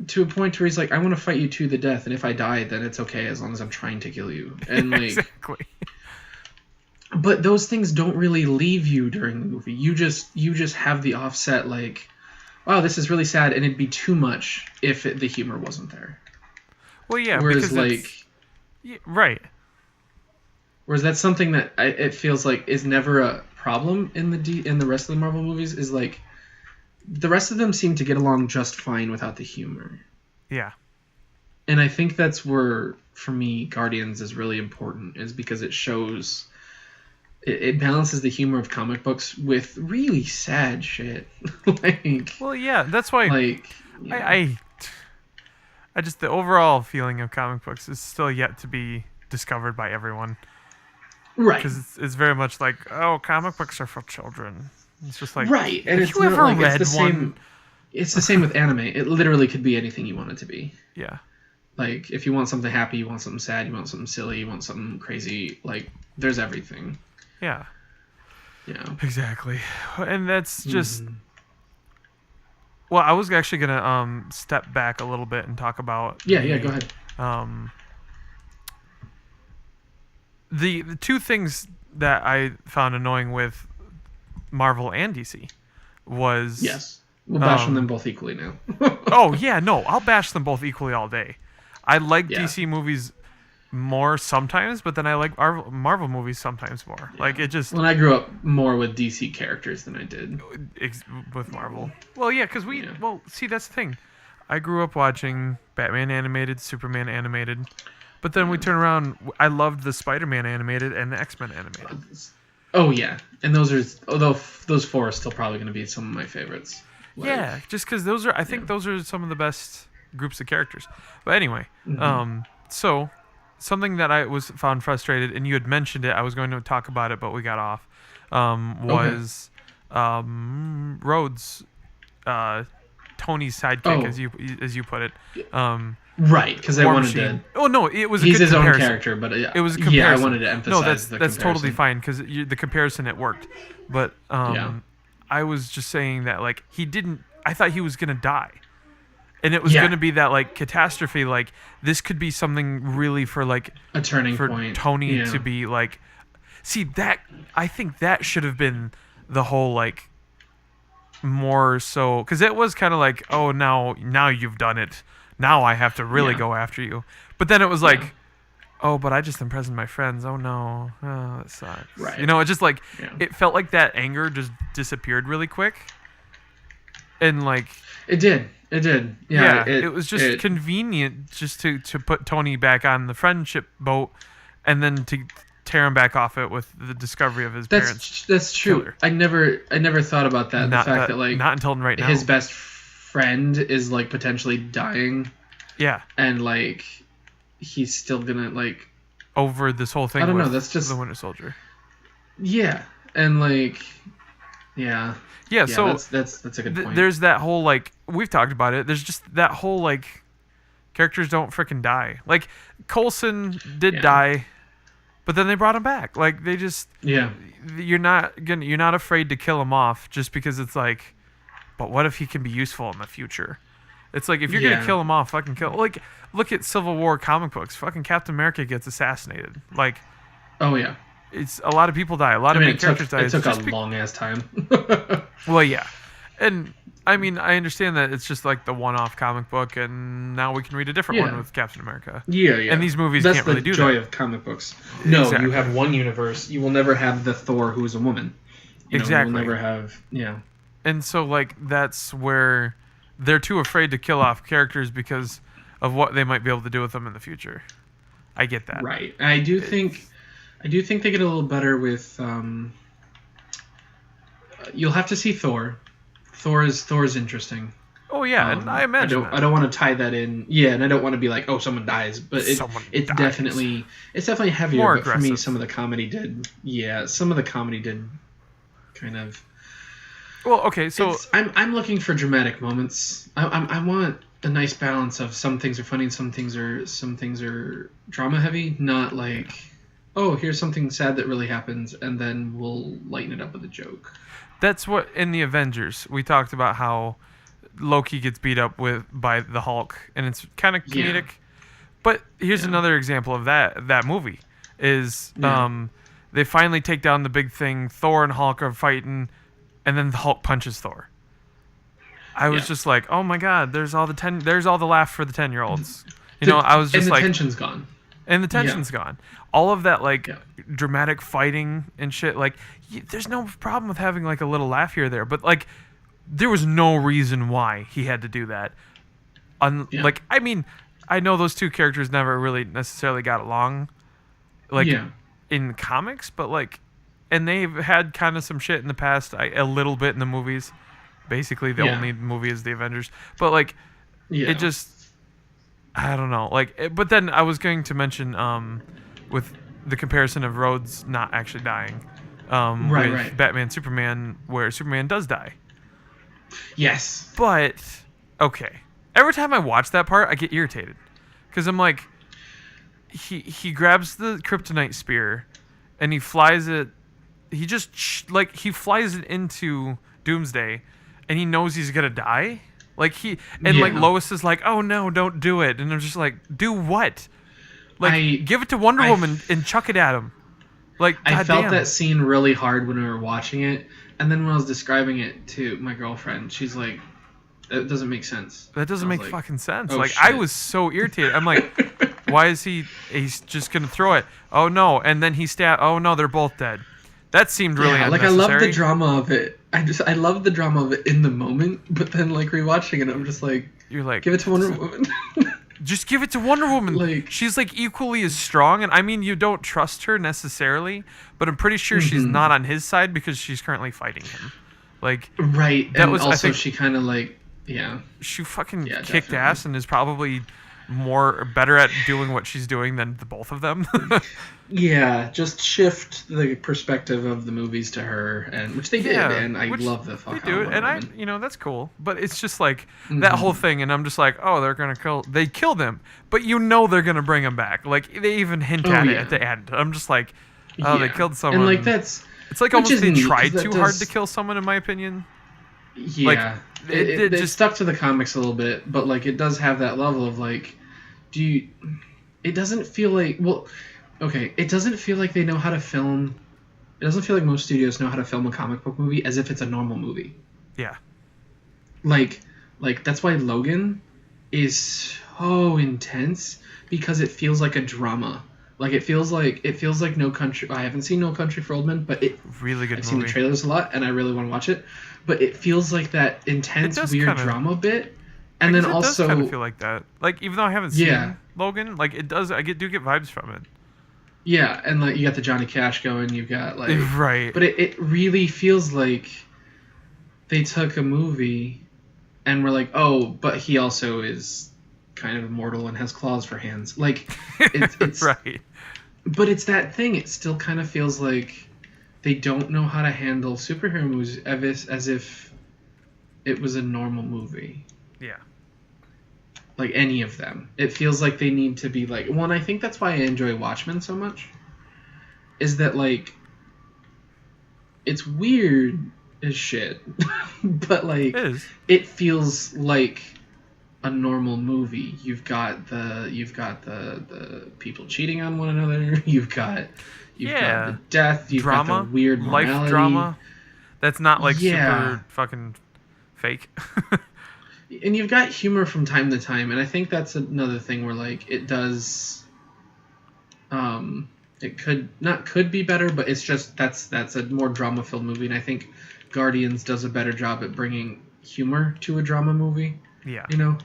Speaker 2: to a point where he's like, I want to fight you to the death, and if I die, then it's okay as long as I'm trying to kill you. And like,
Speaker 1: Exactly.
Speaker 2: but those things don't really leave you during the movie. You just have the offset like, wow, this is really sad, and it'd be too much if the humor wasn't there.
Speaker 1: Well, yeah,
Speaker 2: Whereas
Speaker 1: because it's right.
Speaker 2: whereas that's something that it feels like is never a problem in the rest of the Marvel movies. Is like the rest of them seem to get along just fine without the humor.
Speaker 1: Yeah.
Speaker 2: And I think that's where, for me, Guardians is really important, is because it shows, it balances the humor of comic books with really sad shit. Like,
Speaker 1: well, yeah, that's why.
Speaker 2: like, yeah.
Speaker 1: I just the overall feeling of comic books is still yet to be discovered by everyone.
Speaker 2: Right.
Speaker 1: Because it's very much like, oh, comic books are for children. It's just like,
Speaker 2: right, and
Speaker 1: have
Speaker 2: it's
Speaker 1: you
Speaker 2: not
Speaker 1: ever
Speaker 2: like
Speaker 1: read
Speaker 2: it's the
Speaker 1: one?
Speaker 2: same. It's the same with anime. It literally could be anything you want it to be.
Speaker 1: Yeah.
Speaker 2: Like, if you want something happy, you want something sad, you want something silly, you want something crazy. Like, there's everything.
Speaker 1: Yeah.
Speaker 2: You know.
Speaker 1: Exactly, and that's just. Well, I was actually gonna step back a little bit and talk about.
Speaker 2: Yeah. Go ahead.
Speaker 1: The two things that I found annoying with Marvel and DC was
Speaker 2: Yes. We'll bash on them both equally now.
Speaker 1: oh yeah, no, I'll bash them both equally all day. I like
Speaker 2: Yeah.
Speaker 1: DC movies more sometimes, but then I like Marvel movies sometimes more.
Speaker 2: Yeah.
Speaker 1: Like it just
Speaker 2: Well, I grew up more with DC characters than I did.
Speaker 1: with Marvel. Well, yeah, because well, see, that's the thing. I grew up watching Batman animated, Superman animated, but then we turn around. I loved the Spider-Man animated and the X-Men animated.
Speaker 2: Oh yeah, and those four are still probably going to be some of my favorites. Like,
Speaker 1: Yeah, just because those are, I think those are some of the best groups of characters. But anyway, so something that I found frustrated, and you had mentioned it. I was going to talk about it, but we got off. Was Rhodes, Tony's sidekick, as you put it.
Speaker 2: Right, because I
Speaker 1: War
Speaker 2: wanted
Speaker 1: Machine.
Speaker 2: to.
Speaker 1: Oh no, it was
Speaker 2: He's
Speaker 1: a good
Speaker 2: his
Speaker 1: comparison.
Speaker 2: own character, but
Speaker 1: It was a comparison.
Speaker 2: Yeah, I wanted to emphasize
Speaker 1: no, that's
Speaker 2: the
Speaker 1: that's totally
Speaker 2: comparison.
Speaker 1: fine because the comparison it worked. But I was just saying that like he didn't. I thought he was gonna die, and it was gonna be that like catastrophe. Like this could be something really for like
Speaker 2: a turning
Speaker 1: for
Speaker 2: point.
Speaker 1: Tony to be like. See that I think that should have been the whole like more so because it was kind of like oh now you've done it. Now I have to really go after you. But then it was like, oh, but I just imprisoned my friends. Oh, no. Oh, that sucks.
Speaker 2: Right.
Speaker 1: You know, it just like, it felt like that anger just disappeared really quick. And like...
Speaker 2: It did. Yeah.
Speaker 1: It was just convenient just to put Tony back on the friendship boat and then to tear him back off it with the discovery of his parents.
Speaker 2: That's true.
Speaker 1: Killer.
Speaker 2: I never thought about that.
Speaker 1: Not
Speaker 2: the fact that like...
Speaker 1: Not until right now.
Speaker 2: His best friend is like potentially dying.
Speaker 1: Yeah.
Speaker 2: And like he's still gonna like
Speaker 1: over this whole thing.
Speaker 2: I don't know. That's just
Speaker 1: the Winter Soldier.
Speaker 2: Yeah, and like yeah.
Speaker 1: So
Speaker 2: that's a good point.
Speaker 1: There's that whole like we've talked about it. There's just that whole like characters don't freaking die. Like Coulson did die, but then they brought him back. Like they just you're not afraid to kill him off just because it's like. But what if he can be useful in the future? It's like if you're gonna kill him off, fucking kill. Like look at Civil War comic books. Fucking Captain America gets assassinated. Like,
Speaker 2: oh yeah,
Speaker 1: it's a lot of people die. A lot of main characters die.
Speaker 2: It took a long ass time.
Speaker 1: Well, yeah, and I mean I understand that it's just like the one-off comic book, and now we can read a different one with Captain America.
Speaker 2: Yeah.
Speaker 1: And these movies can't really do that.
Speaker 2: That's the joy of comic books. No, you have one universe. You will never have the Thor who is a woman.
Speaker 1: Exactly.
Speaker 2: You will never have
Speaker 1: And so, like, that's where they're too afraid to kill off characters because of what they might be able to do with them in the future. I get that.
Speaker 2: Right. I do think they get a little better with. You'll have to see Thor. Thor is interesting.
Speaker 1: Oh yeah, and I imagine.
Speaker 2: I don't want to tie that in. Yeah, and I don't want to be like, oh, someone dies, but it's definitely heavier.
Speaker 1: More
Speaker 2: but
Speaker 1: aggressive.
Speaker 2: For me, some of the comedy did. Yeah, some of the comedy did. Kind of.
Speaker 1: Well, okay, so
Speaker 2: I'm looking for dramatic moments. I want a nice balance of some things are funny and some things are drama heavy. Not like, oh, here's something sad that really happens, and then we'll lighten it up with a joke.
Speaker 1: That's what in the Avengers we talked about how Loki gets beat up by the Hulk, and it's kind of comedic. Yeah. But here's another example of that movie is they finally take down the big thing. Thor and Hulk are fighting. And then the Hulk punches Thor. I was
Speaker 2: Yeah.
Speaker 1: just like, oh my god, there's all the laugh for the 10-year-olds.
Speaker 2: The,
Speaker 1: I was
Speaker 2: and
Speaker 1: just
Speaker 2: the
Speaker 1: like,
Speaker 2: tension's gone.
Speaker 1: and the
Speaker 2: Yeah.
Speaker 1: tension's gone. All of that like
Speaker 2: Yeah.
Speaker 1: dramatic fighting and shit. Like, there's no problem with having like a little laugh here or there, but like, there was no reason why he had to do that.
Speaker 2: Yeah.
Speaker 1: Like, I mean, I know those two characters never really necessarily got along, like
Speaker 2: Yeah.
Speaker 1: in comics, but like, and they've had kind of some shit in the past, a little bit in the movies. Basically, the
Speaker 2: Yeah.
Speaker 1: only movie is the Avengers, but like,
Speaker 2: Yeah.
Speaker 1: it just, I don't know, like, but then I was going to mention, with the comparison of Rhodes not actually dying,
Speaker 2: Right,
Speaker 1: with
Speaker 2: right.
Speaker 1: Batman Superman, where Superman does die.
Speaker 2: Yes.
Speaker 1: But okay, every time I watch that part, I get irritated because I'm like, he grabs the kryptonite spear, and he flies it. He just he flies it into Doomsday, and he knows he's gonna die. Like like
Speaker 2: Yeah.
Speaker 1: Lois is like, oh no, don't do it, and I'm just like, do what? Like,
Speaker 2: I
Speaker 1: give it to Wonder
Speaker 2: I
Speaker 1: Woman and chuck it at him. Like,
Speaker 2: I felt
Speaker 1: goddamn.
Speaker 2: that scene really hard when we were watching it, and then when I was describing it to my girlfriend, she's like, "That doesn't make sense."
Speaker 1: That doesn't
Speaker 2: I was
Speaker 1: make
Speaker 2: like,
Speaker 1: fucking sense.
Speaker 2: oh,
Speaker 1: Like, I
Speaker 2: shit.
Speaker 1: was so irritated. I'm like, why is he's just gonna throw it? Oh no, and then he oh no, they're both dead. That seemed really
Speaker 2: Yeah, like I
Speaker 1: unnecessary.
Speaker 2: love the drama of it. I love the drama of it in the moment, but then like rewatching it, I'm just like,
Speaker 1: You're like,
Speaker 2: give it to Wonder Woman.
Speaker 1: just give it to Wonder Woman.
Speaker 2: Like-
Speaker 1: She's like equally as strong, and I mean, you don't trust her necessarily, but I'm pretty sure she's
Speaker 2: Mhm.
Speaker 1: not on his side because she's currently fighting him. Like,
Speaker 2: Right,
Speaker 1: That
Speaker 2: and
Speaker 1: was- I
Speaker 2: also
Speaker 1: think-
Speaker 2: she kind of like, yeah,
Speaker 1: she fucking
Speaker 2: Yeah,
Speaker 1: kicked
Speaker 2: definitely.
Speaker 1: ass and is probably better at doing what she's doing than the both of them.
Speaker 2: yeah, just shift the perspective of the movies to her, and which they did, and I
Speaker 1: which
Speaker 2: love the fuck
Speaker 1: they
Speaker 2: out
Speaker 1: do
Speaker 2: of
Speaker 1: it,
Speaker 2: Wonder
Speaker 1: and
Speaker 2: Woman.
Speaker 1: that's cool. But it's just like that
Speaker 2: Mhm.
Speaker 1: whole thing, and I'm just like, oh, they killed him, but they're gonna bring him back. Like, they even hint
Speaker 2: Oh,
Speaker 1: at it
Speaker 2: yeah.
Speaker 1: at the end. I'm just like, oh, they
Speaker 2: Yeah.
Speaker 1: killed someone.
Speaker 2: and like that's
Speaker 1: it's like
Speaker 2: which
Speaker 1: almost
Speaker 2: is
Speaker 1: they
Speaker 2: neat, 'cause
Speaker 1: tried
Speaker 2: that
Speaker 1: too hard
Speaker 2: does-
Speaker 1: to kill someone, in my opinion.
Speaker 2: yeah. It
Speaker 1: just-
Speaker 2: just stuck to the comics a little bit, but like it does have that level of like, it doesn't feel like it doesn't feel like they know how to film. It doesn't feel like most studios know how to film a comic book movie as if it's a normal movie.
Speaker 1: Yeah,
Speaker 2: Like that's why Logan is so intense because it feels like a drama. Like it feels like No Country. I haven't seen No Country for Old Men, but
Speaker 1: really good
Speaker 2: I've seen the
Speaker 1: movie.
Speaker 2: trailers a lot, and I really want to watch it. But it feels like that intense,
Speaker 1: does
Speaker 2: weird
Speaker 1: kinda-
Speaker 2: drama bit, and then
Speaker 1: it
Speaker 2: also
Speaker 1: does kind of feel like that. Like, even though I haven't seen
Speaker 2: Yeah.
Speaker 1: Logan, like, it does. Do get vibes from it.
Speaker 2: yeah, and like you got the Johnny Cash going, you got like
Speaker 1: Right.
Speaker 2: But it really feels like they took a movie and were like, oh, but he also is kind of immortal and has claws for hands. Like, it's
Speaker 1: right.
Speaker 2: But it's that thing. It still kind of feels like they don't know how to handle superhero movies as if it was a normal movie.
Speaker 1: Yeah.
Speaker 2: Like any of them. It feels like they need to be like... Well, and I think that's why I enjoy Watchmen so much. Is that, like... It's weird as shit. But, like...
Speaker 1: It is.
Speaker 2: It feels like a normal movie. You've got the people cheating on one another. You've got the death. You've got
Speaker 1: Drama,
Speaker 2: the weird morality.
Speaker 1: life drama. That's not like
Speaker 2: Yeah.
Speaker 1: super fucking fake.
Speaker 2: And you've got humor from time to time, and I think that's another thing where like it does. It could be better, but it's just that's a more drama filled movie, and I think Guardians does a better job at bringing humor to a drama movie.
Speaker 1: Yeah.
Speaker 2: You know.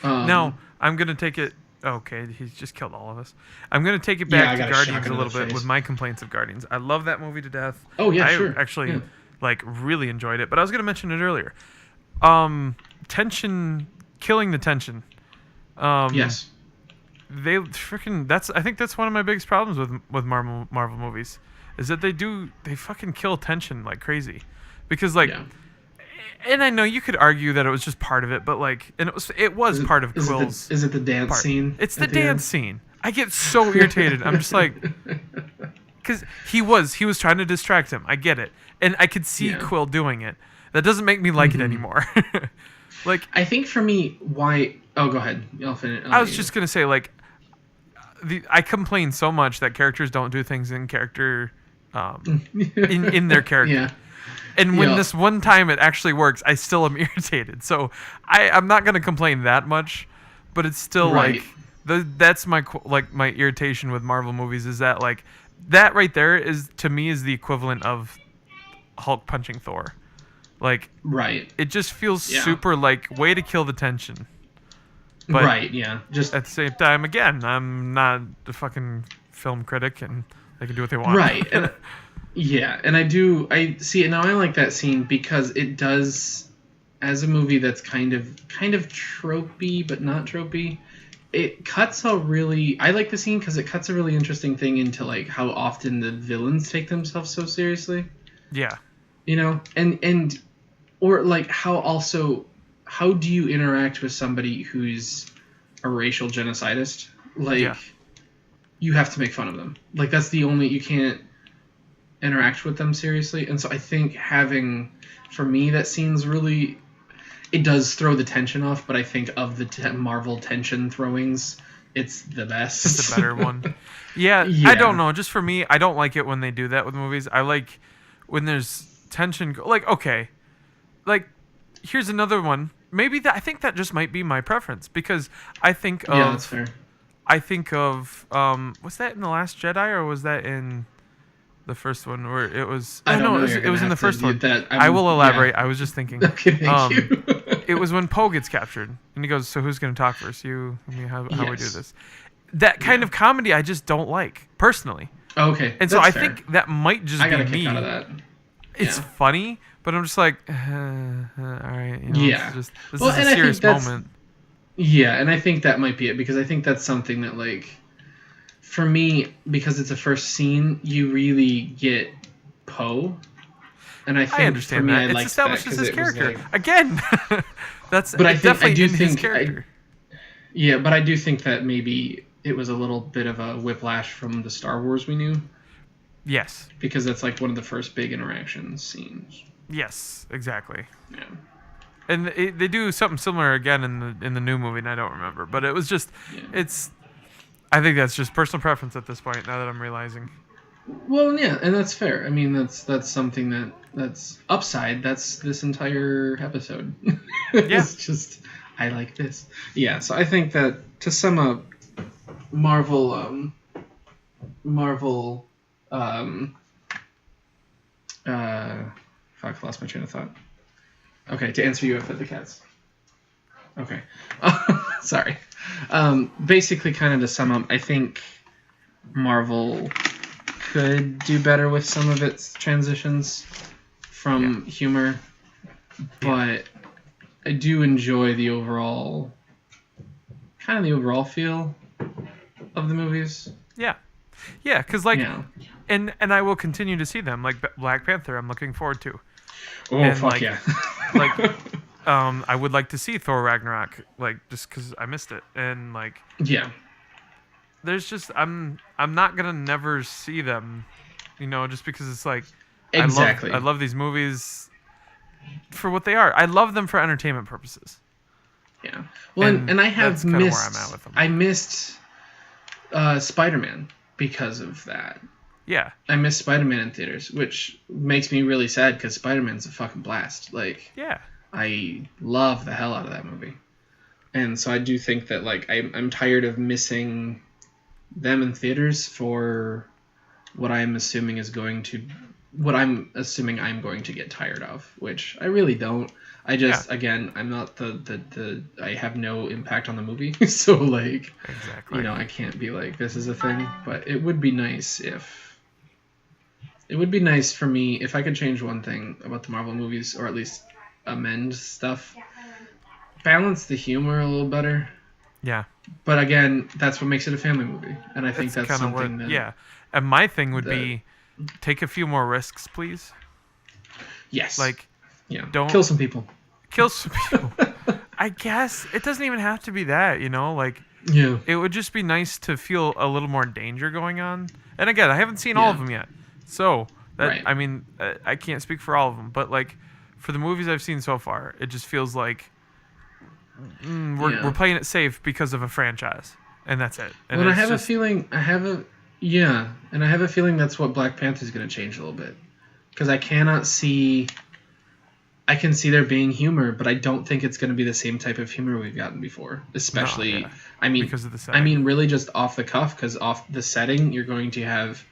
Speaker 1: Now I'm gonna take it. Okay, he's just killed all of us. I'm gonna take it
Speaker 2: Yeah, I
Speaker 1: back
Speaker 2: got
Speaker 1: to
Speaker 2: a
Speaker 1: Guardians
Speaker 2: shotgun
Speaker 1: a
Speaker 2: in
Speaker 1: little
Speaker 2: the
Speaker 1: bit
Speaker 2: face.
Speaker 1: with my complaints of Guardians. I love that movie to death.
Speaker 2: Oh yeah,
Speaker 1: I
Speaker 2: sure.
Speaker 1: actually
Speaker 2: Yeah.
Speaker 1: like really enjoyed it, but I was gonna mention it earlier. Tension, killing the tension.
Speaker 2: Yes.
Speaker 1: They freaking. I think that's one of my biggest problems with Marvel movies, is that they fucking kill tension like crazy, because like.
Speaker 2: Yeah.
Speaker 1: And I know you could argue that it was just part of it, but like, and it was part of
Speaker 2: Is
Speaker 1: Quill's.
Speaker 2: it the dance
Speaker 1: part.
Speaker 2: scene?
Speaker 1: It's the
Speaker 2: at end?
Speaker 1: dance scene. I get so irritated. I'm just like, because he was trying to distract him. I get it, and I could see
Speaker 2: Yeah.
Speaker 1: Quill doing it. That doesn't make me like it
Speaker 2: Mhm.
Speaker 1: anymore. Like,
Speaker 2: I think for me, why? Oh, go ahead. I'll finish.
Speaker 1: I was just gonna say, like, I complain so much that characters don't do things in character, in their character.
Speaker 2: Yeah.
Speaker 1: And when
Speaker 2: Yeah.
Speaker 1: this one time it actually works, I still am irritated. So I'm not gonna complain that much, but it's still
Speaker 2: Right.
Speaker 1: like that's my my irritation with Marvel movies is that like that right there is to me is the equivalent of Hulk punching Thor. Like
Speaker 2: Right.
Speaker 1: it just feels
Speaker 2: Yeah.
Speaker 1: super like way to kill the tension. But
Speaker 2: Right. Yeah. Just
Speaker 1: at the same time, again, I'm not a fucking film critic, and they can do what they want.
Speaker 2: right. And yeah, and I see it now. I like that scene because it does, as a movie that's kind of tropey but not tropey. It cuts a really. I like the scene because it cuts a really interesting thing into like how often the villains take themselves so seriously.
Speaker 1: Yeah.
Speaker 2: You know, and or like how do you interact with somebody who's a racial genocidist? Like
Speaker 1: Yeah.
Speaker 2: you have to make fun of them. Like that's the only you can't interact with them seriously. And so I think having for me that scene's really it does throw the tension off, but I think of the Marvel tension throwings, it's the best.
Speaker 1: It's the better one. Yeah,
Speaker 2: Yeah.
Speaker 1: I don't know. Just for me, I don't like it when they do that with movies. I like when there's tension. Like, okay, like here's another one. Maybe that I think that just might be my preference because I think of
Speaker 2: Yeah, that's fair.
Speaker 1: I think of was that in The Last Jedi or was that in the first one where it was?
Speaker 2: I don't
Speaker 1: no,
Speaker 2: know.
Speaker 1: it was in the first one.
Speaker 2: That,
Speaker 1: I will elaborate.
Speaker 2: Yeah.
Speaker 1: I was just thinking.
Speaker 2: Okay, thank you.
Speaker 1: It was when Poe gets captured, and he goes, "So who's going to talk first? You? I mean, how we do
Speaker 2: Yes.
Speaker 1: this?" That kind of comedy I just don't like personally,
Speaker 2: Okay,
Speaker 1: and so
Speaker 2: that's
Speaker 1: I
Speaker 2: fair.
Speaker 1: think that might just
Speaker 2: I got
Speaker 1: be
Speaker 2: a kick
Speaker 1: me.
Speaker 2: out of that.
Speaker 1: It's
Speaker 2: Yeah.
Speaker 1: funny, but I'm just like, all right, you know,
Speaker 2: Yeah.
Speaker 1: it's just, this
Speaker 2: Well,
Speaker 1: is
Speaker 2: and
Speaker 1: a
Speaker 2: I
Speaker 1: serious
Speaker 2: think that's-
Speaker 1: moment.
Speaker 2: Yeah, and I think that might be it because I think that's something that like for me because it's a first scene, you really get Poe. And I think
Speaker 1: I understand
Speaker 2: for me,
Speaker 1: that.
Speaker 2: I
Speaker 1: It's
Speaker 2: liked
Speaker 1: established
Speaker 2: that
Speaker 1: as
Speaker 2: 'cause
Speaker 1: his
Speaker 2: it was,
Speaker 1: character
Speaker 2: like-
Speaker 1: again. That's
Speaker 2: But I think- I
Speaker 1: definitely
Speaker 2: do
Speaker 1: in his
Speaker 2: think-
Speaker 1: character.
Speaker 2: Yeah, but I do think that maybe it was a little bit of a whiplash from the Star Wars we knew
Speaker 1: Yes,
Speaker 2: because that's like one of the first big interaction scenes.
Speaker 1: yes, exactly.
Speaker 2: Yeah.
Speaker 1: And they do something similar again in the new movie, and I don't remember. But it was just,
Speaker 2: Yeah.
Speaker 1: it's. I think that's just personal preference at this point. Now that I'm realizing.
Speaker 2: Well, yeah, and that's fair. I mean, that's something that's upside. That's this entire episode. It's just I like this. Yeah, so I think that to sum up, Marvel, fuck, lost my train of thought. Okay, to answer you, I fed the cats. Okay, sorry. Basically, kind of to sum up, I think Marvel could do better with some of its transitions from humor, but I do enjoy the overall feel of the movies.
Speaker 1: Yeah, because like,
Speaker 2: Yeah.
Speaker 1: and I will continue to see them. Like Black Panther, I'm looking forward to.
Speaker 2: Oh,
Speaker 1: And,
Speaker 2: fuck
Speaker 1: like-
Speaker 2: yeah.
Speaker 1: Like, I would like to see Thor Ragnarok, like just because I missed it, and like.
Speaker 2: Yeah.
Speaker 1: There's just I'm not gonna never see them, you know, just because it's like
Speaker 2: Exactly.
Speaker 1: I love these movies for what they are. I love them for entertainment purposes.
Speaker 2: Yeah. Well, and I have
Speaker 1: that's kinda where
Speaker 2: missed.
Speaker 1: I'm at with them.
Speaker 2: I missed Spider-Man because of that.
Speaker 1: Yeah,
Speaker 2: I missed Spider-Man in theaters, which makes me really sad because Spider-Man's a fucking blast. Like,
Speaker 1: yeah,
Speaker 2: I love the hell out of that movie, and so I do think that like I'm tired of missing them in theaters for what I'm assuming I'm going to get tired of, which I really don't. I just again I'm not the I have no impact on the movie, so like
Speaker 1: exactly.
Speaker 2: you know I can't be like this is a thing, but it would be nice for me if I could change one thing about the Marvel movies, or at least amend stuff, balance the humor a little better.
Speaker 1: Yeah,
Speaker 2: But again, that's what makes it a family movie, and I think that's
Speaker 1: kinda
Speaker 2: something that
Speaker 1: yeah. And my thing would
Speaker 2: that-
Speaker 1: be take a few more risks, please.
Speaker 2: yes,
Speaker 1: Like
Speaker 2: yeah,
Speaker 1: don't-
Speaker 2: kill some people.
Speaker 1: kill some people. I guess it doesn't even have to be that, you know, like.
Speaker 2: Yeah,
Speaker 1: It would just be nice to feel a little more danger going on. And again, I haven't seen all of
Speaker 2: Yeah.
Speaker 1: them yet, so that
Speaker 2: Right.
Speaker 1: I mean, I can't speak for all of them. But like, for the movies I've seen so far, it just feels like we're playing it safe because of a franchise, and that's it. And
Speaker 2: well, I
Speaker 1: it's
Speaker 2: have a feeling that's what Black Panther's going to change a little bit. because I cannot see. I can see there being humor, but I don't think it's going to be the same type of humor we've gotten before.
Speaker 1: No,
Speaker 2: Especially,
Speaker 1: yeah,
Speaker 2: I mean,
Speaker 1: because of the setting.
Speaker 2: really just off the cuff, because off the setting, you're going to have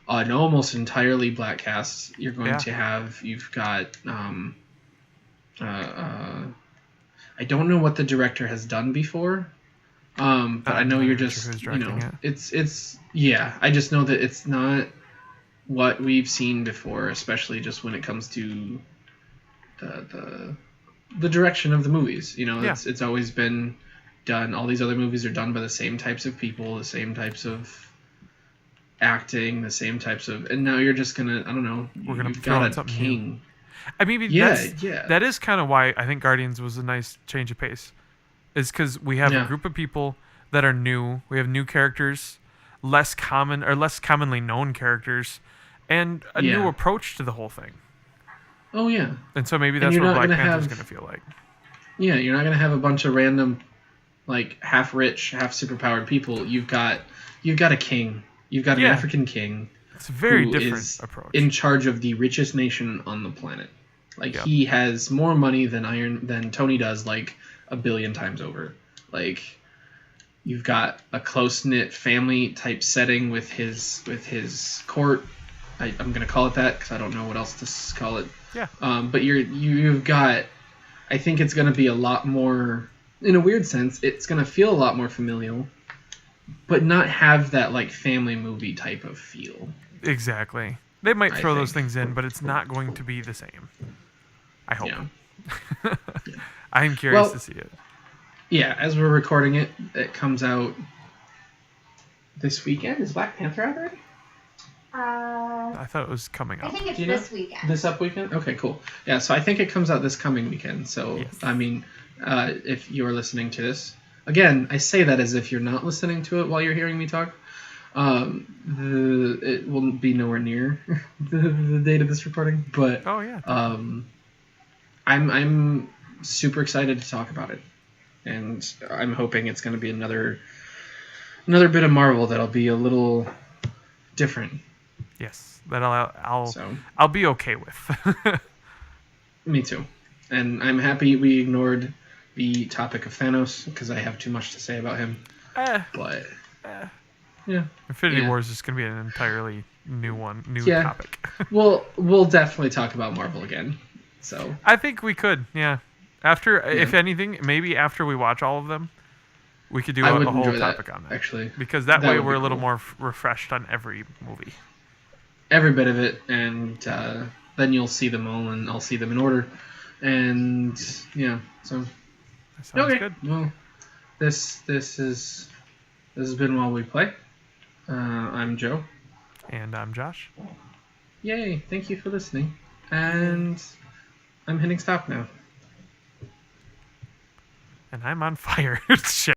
Speaker 2: an almost entirely black cast.
Speaker 1: Yeah,
Speaker 2: You've got, I don't know what the director has done before, but I know
Speaker 1: I'm not
Speaker 2: you're
Speaker 1: even sure
Speaker 2: just,
Speaker 1: who's directing it.
Speaker 2: yeah. I just know that it's not what we've seen before, especially just when it comes to the the direction of the movies.
Speaker 1: Yeah,
Speaker 2: It's always been done. All these other movies are done by the same types of people, the same types of acting, the same types of. And now you're just gonna, I don't know.
Speaker 1: we're gonna
Speaker 2: You've
Speaker 1: throw
Speaker 2: got
Speaker 1: in
Speaker 2: a
Speaker 1: something new.
Speaker 2: king.
Speaker 1: I mean,
Speaker 2: Yeah, yeah,
Speaker 1: that is kind of why I think Guardians was a nice change of pace. Is because we have a
Speaker 2: yeah,
Speaker 1: group of people that are new. We have new characters, less commonly known characters, and a new
Speaker 2: yeah.
Speaker 1: approach to the whole thing.
Speaker 2: Oh yeah.
Speaker 1: And so maybe
Speaker 2: And
Speaker 1: that's
Speaker 2: you're
Speaker 1: what
Speaker 2: not
Speaker 1: Black
Speaker 2: gonna
Speaker 1: Panther's gonna
Speaker 2: have.
Speaker 1: feel like.
Speaker 2: Yeah, you're not gonna have a bunch of random, like half rich, half superpowered people. You've got a king. You've got an
Speaker 1: Yeah,
Speaker 2: African king
Speaker 1: it's a very
Speaker 2: who
Speaker 1: different
Speaker 2: is
Speaker 1: approach.
Speaker 2: in charge of the richest nation on the planet. Like
Speaker 1: Yep.
Speaker 2: he has more money than Tony does, like a billion times over. Like you've got a close knit family type setting with his court. I'm gonna call it that because I don't know what else to call it.
Speaker 1: Yeah.
Speaker 2: But you've got. I think it's gonna be a lot more. In a weird sense, it's gonna feel a lot more familial, but not have that like family movie type of feel.
Speaker 1: Exactly. They might
Speaker 2: I
Speaker 1: throw those
Speaker 2: think.
Speaker 1: things in, but it's not going to be the same. I hope.
Speaker 2: Yeah.
Speaker 1: I'm curious to
Speaker 2: Well,
Speaker 1: see it.
Speaker 2: yeah. As we're recording it, it comes out this weekend. Is Black Panther out already?
Speaker 3: Uh,
Speaker 1: I thought it was coming
Speaker 3: I
Speaker 1: up.
Speaker 3: think it's
Speaker 2: Do you know?
Speaker 3: this weekend.
Speaker 2: This up weekend? Okay, cool. Yeah, so I think it comes out this coming weekend. So,
Speaker 1: Yes.
Speaker 2: I mean, if you're listening to this, again, I say that as if you're not listening to it while you're hearing me talk. It will be nowhere near the date of this recording, but
Speaker 1: Oh yeah.
Speaker 2: I'm super excited to talk about it, and I'm hoping it's going to be another bit of Marvel that'll be a little different.
Speaker 1: Yes. That I'll
Speaker 2: So.
Speaker 1: I'll be okay with.
Speaker 2: Me too. And I'm happy we ignored the topic of Thanos because I have too much to say about him.
Speaker 1: eh,
Speaker 2: But
Speaker 1: eh.
Speaker 2: yeah,
Speaker 1: Infinity
Speaker 2: Yeah.
Speaker 1: War is just gonna be an entirely new
Speaker 2: Yeah.
Speaker 1: topic.
Speaker 2: we'll definitely talk about Marvel again. So
Speaker 1: I think we could. Yeah. After, if
Speaker 2: Yeah.
Speaker 1: anything, maybe after we watch all of them, we could do
Speaker 2: I
Speaker 1: a
Speaker 2: would
Speaker 1: whole
Speaker 2: enjoy that
Speaker 1: topic on that.
Speaker 2: actually.
Speaker 1: Because that
Speaker 2: That
Speaker 1: way
Speaker 2: would
Speaker 1: we're
Speaker 2: be
Speaker 1: a little
Speaker 2: cool.
Speaker 1: more refreshed on every movie.
Speaker 2: Every bit of it, and then you'll see them all, and I'll see them in order. And yeah, so
Speaker 1: That sounds
Speaker 2: okay.
Speaker 1: good.
Speaker 2: Well, this has been While We Play. I'm Joe.
Speaker 1: And I'm Josh.
Speaker 2: Yay! Thank you for listening, and I'm hitting stop now.
Speaker 1: And I'm on fire. Shit.